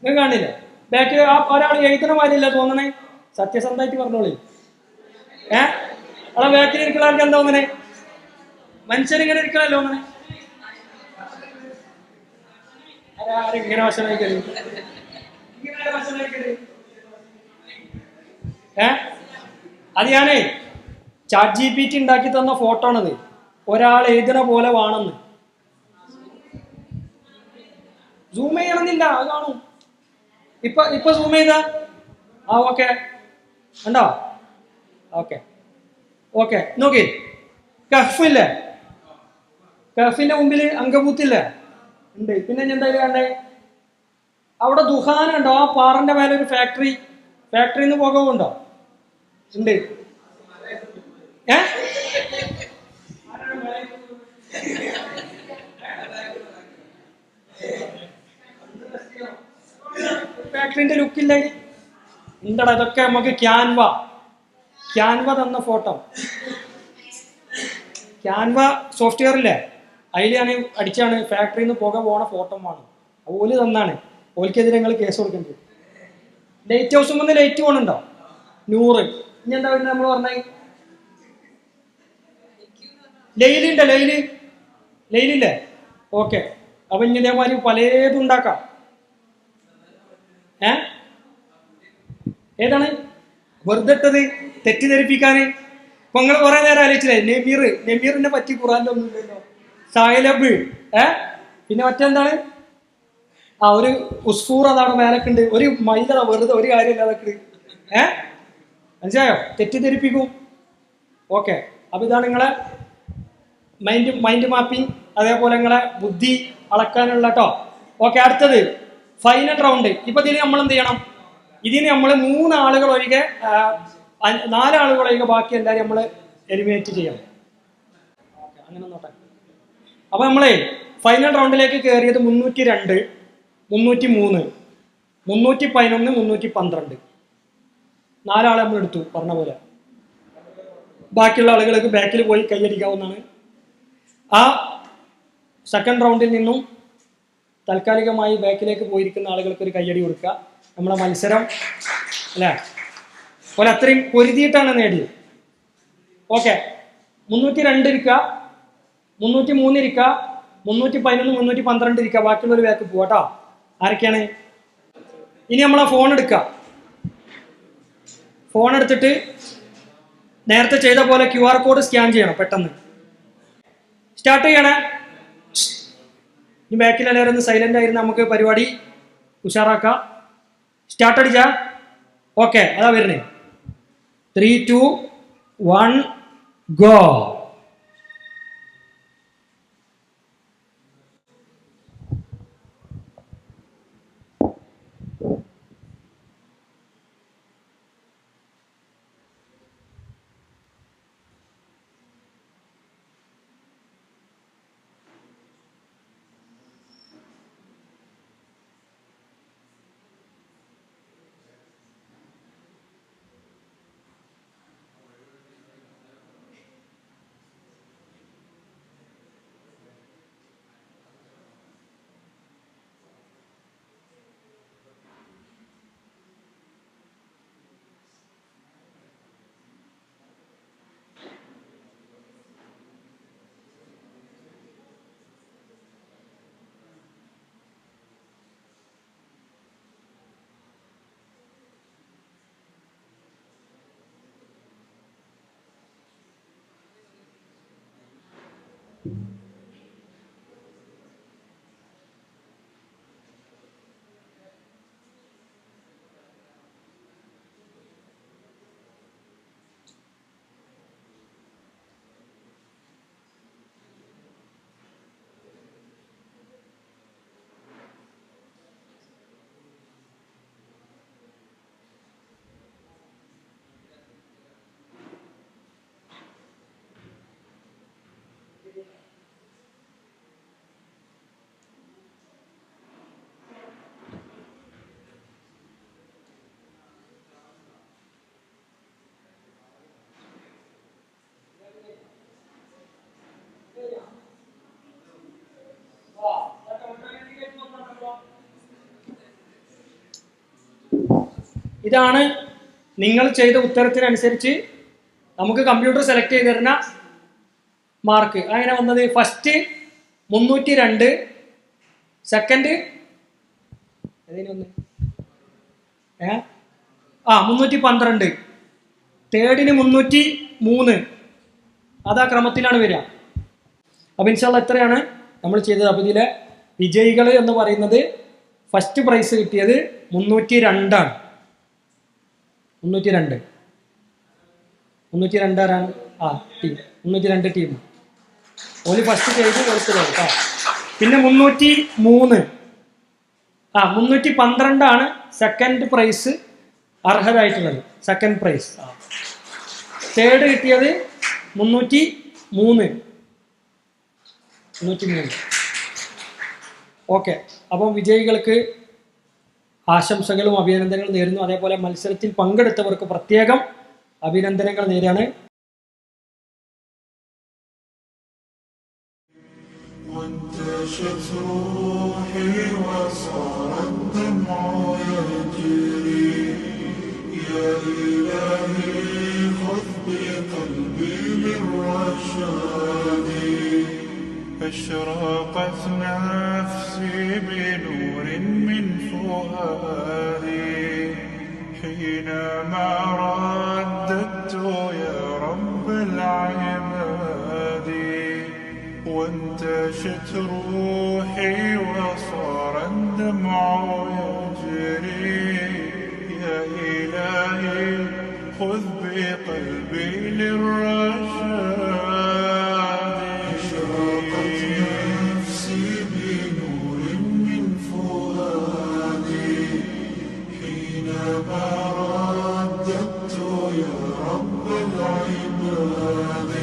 നിങ്ങൾ കാണില്ല? ബാക്കി ഒരാൾ എഴുതണ മാതിരില്ല തോന്നണേ. സത്യസന്ധമായിട്ട് പറഞ്ഞോളി. അതാ ബാക്കിൽ ഇരിക്കുന്ന ആൾക്ക് എന്താ തോന്നണേ? മനുഷ്യരിങ്ങനെ ഇരിക്കണല്ലോ തോന്നണേ. ആരിങ്ങനെ വശനായിക്കരുത്. അത് ഞാനേ ചാറ്റ് GPT ഉണ്ടാക്കി തന്ന ഫോട്ടോ ആണത്. ഒരാൾ എഴുതണ പോലെ വേണമെന്ന്. സൂം ചെയ്യണമെന്നില്ല, അത് കാണും. ഇപ്പൊ സൂം ചെയ്താ ഓക്കെ ഉണ്ടോ? ഓക്കെ നോക്കി. കഹ്ഫില്ലേ? കഹ്ഫിന്റെ മുമ്പിൽ അങ്കബൂത്തില്ലേ? ഉണ്ട്. പിന്നെ എന്തായാലും കണ്ടേ അവിടെ ദുഹാനുണ്ടോ? ആ പാറന്റെ മേലെ ഒരു ഫാക്ടറിന്ന് പുകവുണ്ടോ? ഉണ്ട്. ഫാക്ടറിന്റെ ലുക്കില്ല ഉണ്ടടാ. ഇതൊക്കെ നമുക്ക് ക്യാൻവ തന്ന ഫോട്ടോ. ക്യാൻവ സോഫ്റ്റ്വെയർ ഇല്ലേ, അതിലാണ് അടിച്ചാണ് ഫാക്ടറിന്ന് പുക പോണ ഫോട്ടോ ആണ്. ഓല് തന്നാണ്. ഓൽക്കെതിരെ നിങ്ങൾ കേസ് കൊടുക്കേണ്ടത്. ലൈറ്റ് ഹൗസ് വന്ന് ലൈറ്റ് പോണുണ്ടോ? 100. ഇനി എന്താ പിന്നെ നമ്മൾ പറഞ്ഞ ലൈലുണ്ടോ? ലൈലില്ലേ? ഓക്കെ. അപ്പൊ ഇനി ഇതേമാതിരി പലതും ഉണ്ടാക്കാം. ഏതാണ് വെറുതെ ഇട്ടത് തെറ്റിദ്ധരിപ്പിക്കാന്? ഇപ്പൊ നിങ്ങൾ കുറെ നേരം ആലോചിച്ചില്ലേ? നെമീറിനെ പറ്റി ഖുറാനിലൊന്നും ഇല്ലല്ലോ. സായലബ് പിന്നെ മറ്റെന്താണ്? ഒരു ഉസ്ഫൂർ അതാണ് മേലക്കുണ്ട്. ഒരു മൈല വെറുതെ ഒരു കാര്യമില്ല അതൊക്കെ. മനസ്സിലായോ? തെറ്റിദ്ധരിപ്പിക്കും. ഓക്കെ, അപ്പൊ ഇതാണ് നിങ്ങളെ മൈൻഡ് മാപ്പിംഗ്, അതേപോലെ നിങ്ങളെ ബുദ്ധി അളക്കാനുള്ള കേട്ടോ. ഓക്കെ, അടുത്തത് ഫൈനൽ റൗണ്ട്. ഇപ്പൊ ഇതിന് നമ്മൾ എന്ത് ചെയ്യണം? ഇതിന് നമ്മൾ 3 ആളുകൾ ഒഴികെ 4 ആളുകൾ ഒഴികെ ബാക്കി എല്ലാവരും നമ്മൾ എലിമിനേറ്റ് ചെയ്യണം. അങ്ങനെ നോട്ടെ. അപ്പൊ നമ്മളെ ഫൈനൽ റൗണ്ടിലേക്ക് കയറിയത് 302, 303, 311, 312. 4 ആളെ നമ്മൾ എടുത്തു പറഞ്ഞ പോലെ. ബാക്കിയുള്ള ആളുകൾക്ക് ബാക്കിൽ പോയി കൈയടിക്കാവുന്നതാണ്. ആ സെക്കൻഡ് റൗണ്ടിൽ നിന്നും താൽക്കാലികമായി ബാക്കിലേക്ക് പോയിരിക്കുന്ന ആളുകൾക്ക് ഒരു കയ്യടി കൊടുക്കുക. നമ്മളെ മത്സരം അല്ലേ പോലെ അത്രയും പൊരുതിയിട്ടാണ് നേടിയത്. ഓക്കെ, 302 ഇരിക്കുക, 303 ഇരിക്കുക, 311, 312 ഇരിക്കുക. ബാക്കിയുള്ളൊരു ബാക്ക് പോവാട്ടോ. ആരൊക്കെയാണ്? ഇനി നമ്മളെ ഫോൺ എടുക്കുക. ഫോൺ എടുത്തിട്ട് നേരത്തെ ചെയ്ത പോലെ QR കോഡ് സ്കാൻ ചെയ്യണം പെട്ടെന്ന്. സ്റ്റാർട്ട് ചെയ്യണേ. ഇനി ബാക്കിൽ എല്ലാവരും ഒന്ന് സൈലന്റ് ആയിരുന്നു, നമുക്ക് പരിപാടി ഉഷാറാക്കാം. സ്റ്റാർട്ട് അടിച്ചാ ഓക്കെ. അതാ വരണേ. 3, 2, 1 ഗോ. ഇതാണ് നിങ്ങൾ ചെയ്ത ഉത്തരത്തിനനുസരിച്ച് നമുക്ക് കമ്പ്യൂട്ടർ സെലക്ട് ചെയ്ത് തരുന്ന മാർക്ക്. അങ്ങനെ വന്നത് ഫസ്റ്റ് 302, സെക്കൻഡ് 312, തേർഡിന് 303. അതാ ക്രമത്തിലാണ് വരിക. അപ്പം ഇൻഷാ അല്ലാഹ് എത്രയാണ് നമ്മൾ ചെയ്തത്? അപ്പം ഇതിലെ വിജയികൾ എന്ന് പറയുന്നത് ഫസ്റ്റ് പ്രൈസ് കിട്ടിയത് 302 ആണ്. 302 ആരാണ്? Team 302 team. ഓല് ഫസ്റ്റ് ചെയ്ത് കൊടുത്തത് കേട്ടോ. പിന്നെ 303 312 ആണ് സെക്കൻഡ് പ്രൈസ് അർഹരായിട്ടുള്ളത്. Second prize. തേർഡ് കിട്ടിയത് 303. ഓക്കെ, അപ്പം വിജയികൾക്ക് ആശംസകളും അഭിനന്ദനങ്ങളും നേരുന്നു. അതേപോലെ മത്സരത്തിൽ പങ്കെടുത്തവർക്ക് പ്രത്യേകം അഭിനന്ദനങ്ങൾ നേരാണ്. أشرقت نفسي بنور من فؤادي حينما رددت يا رب العباد، وانتشت روحي وصار الدمع يجري. يا إلهي خذ بقلبي للرشاد. أشرقت نفسي بنور من فؤادي حينما رددت يا رب العباد،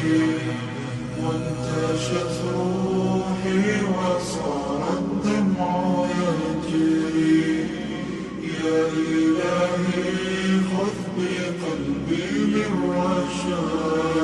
وانتشت روحي وصار الدمع يجري. يا إلهي خذ بقلبي للرشاد.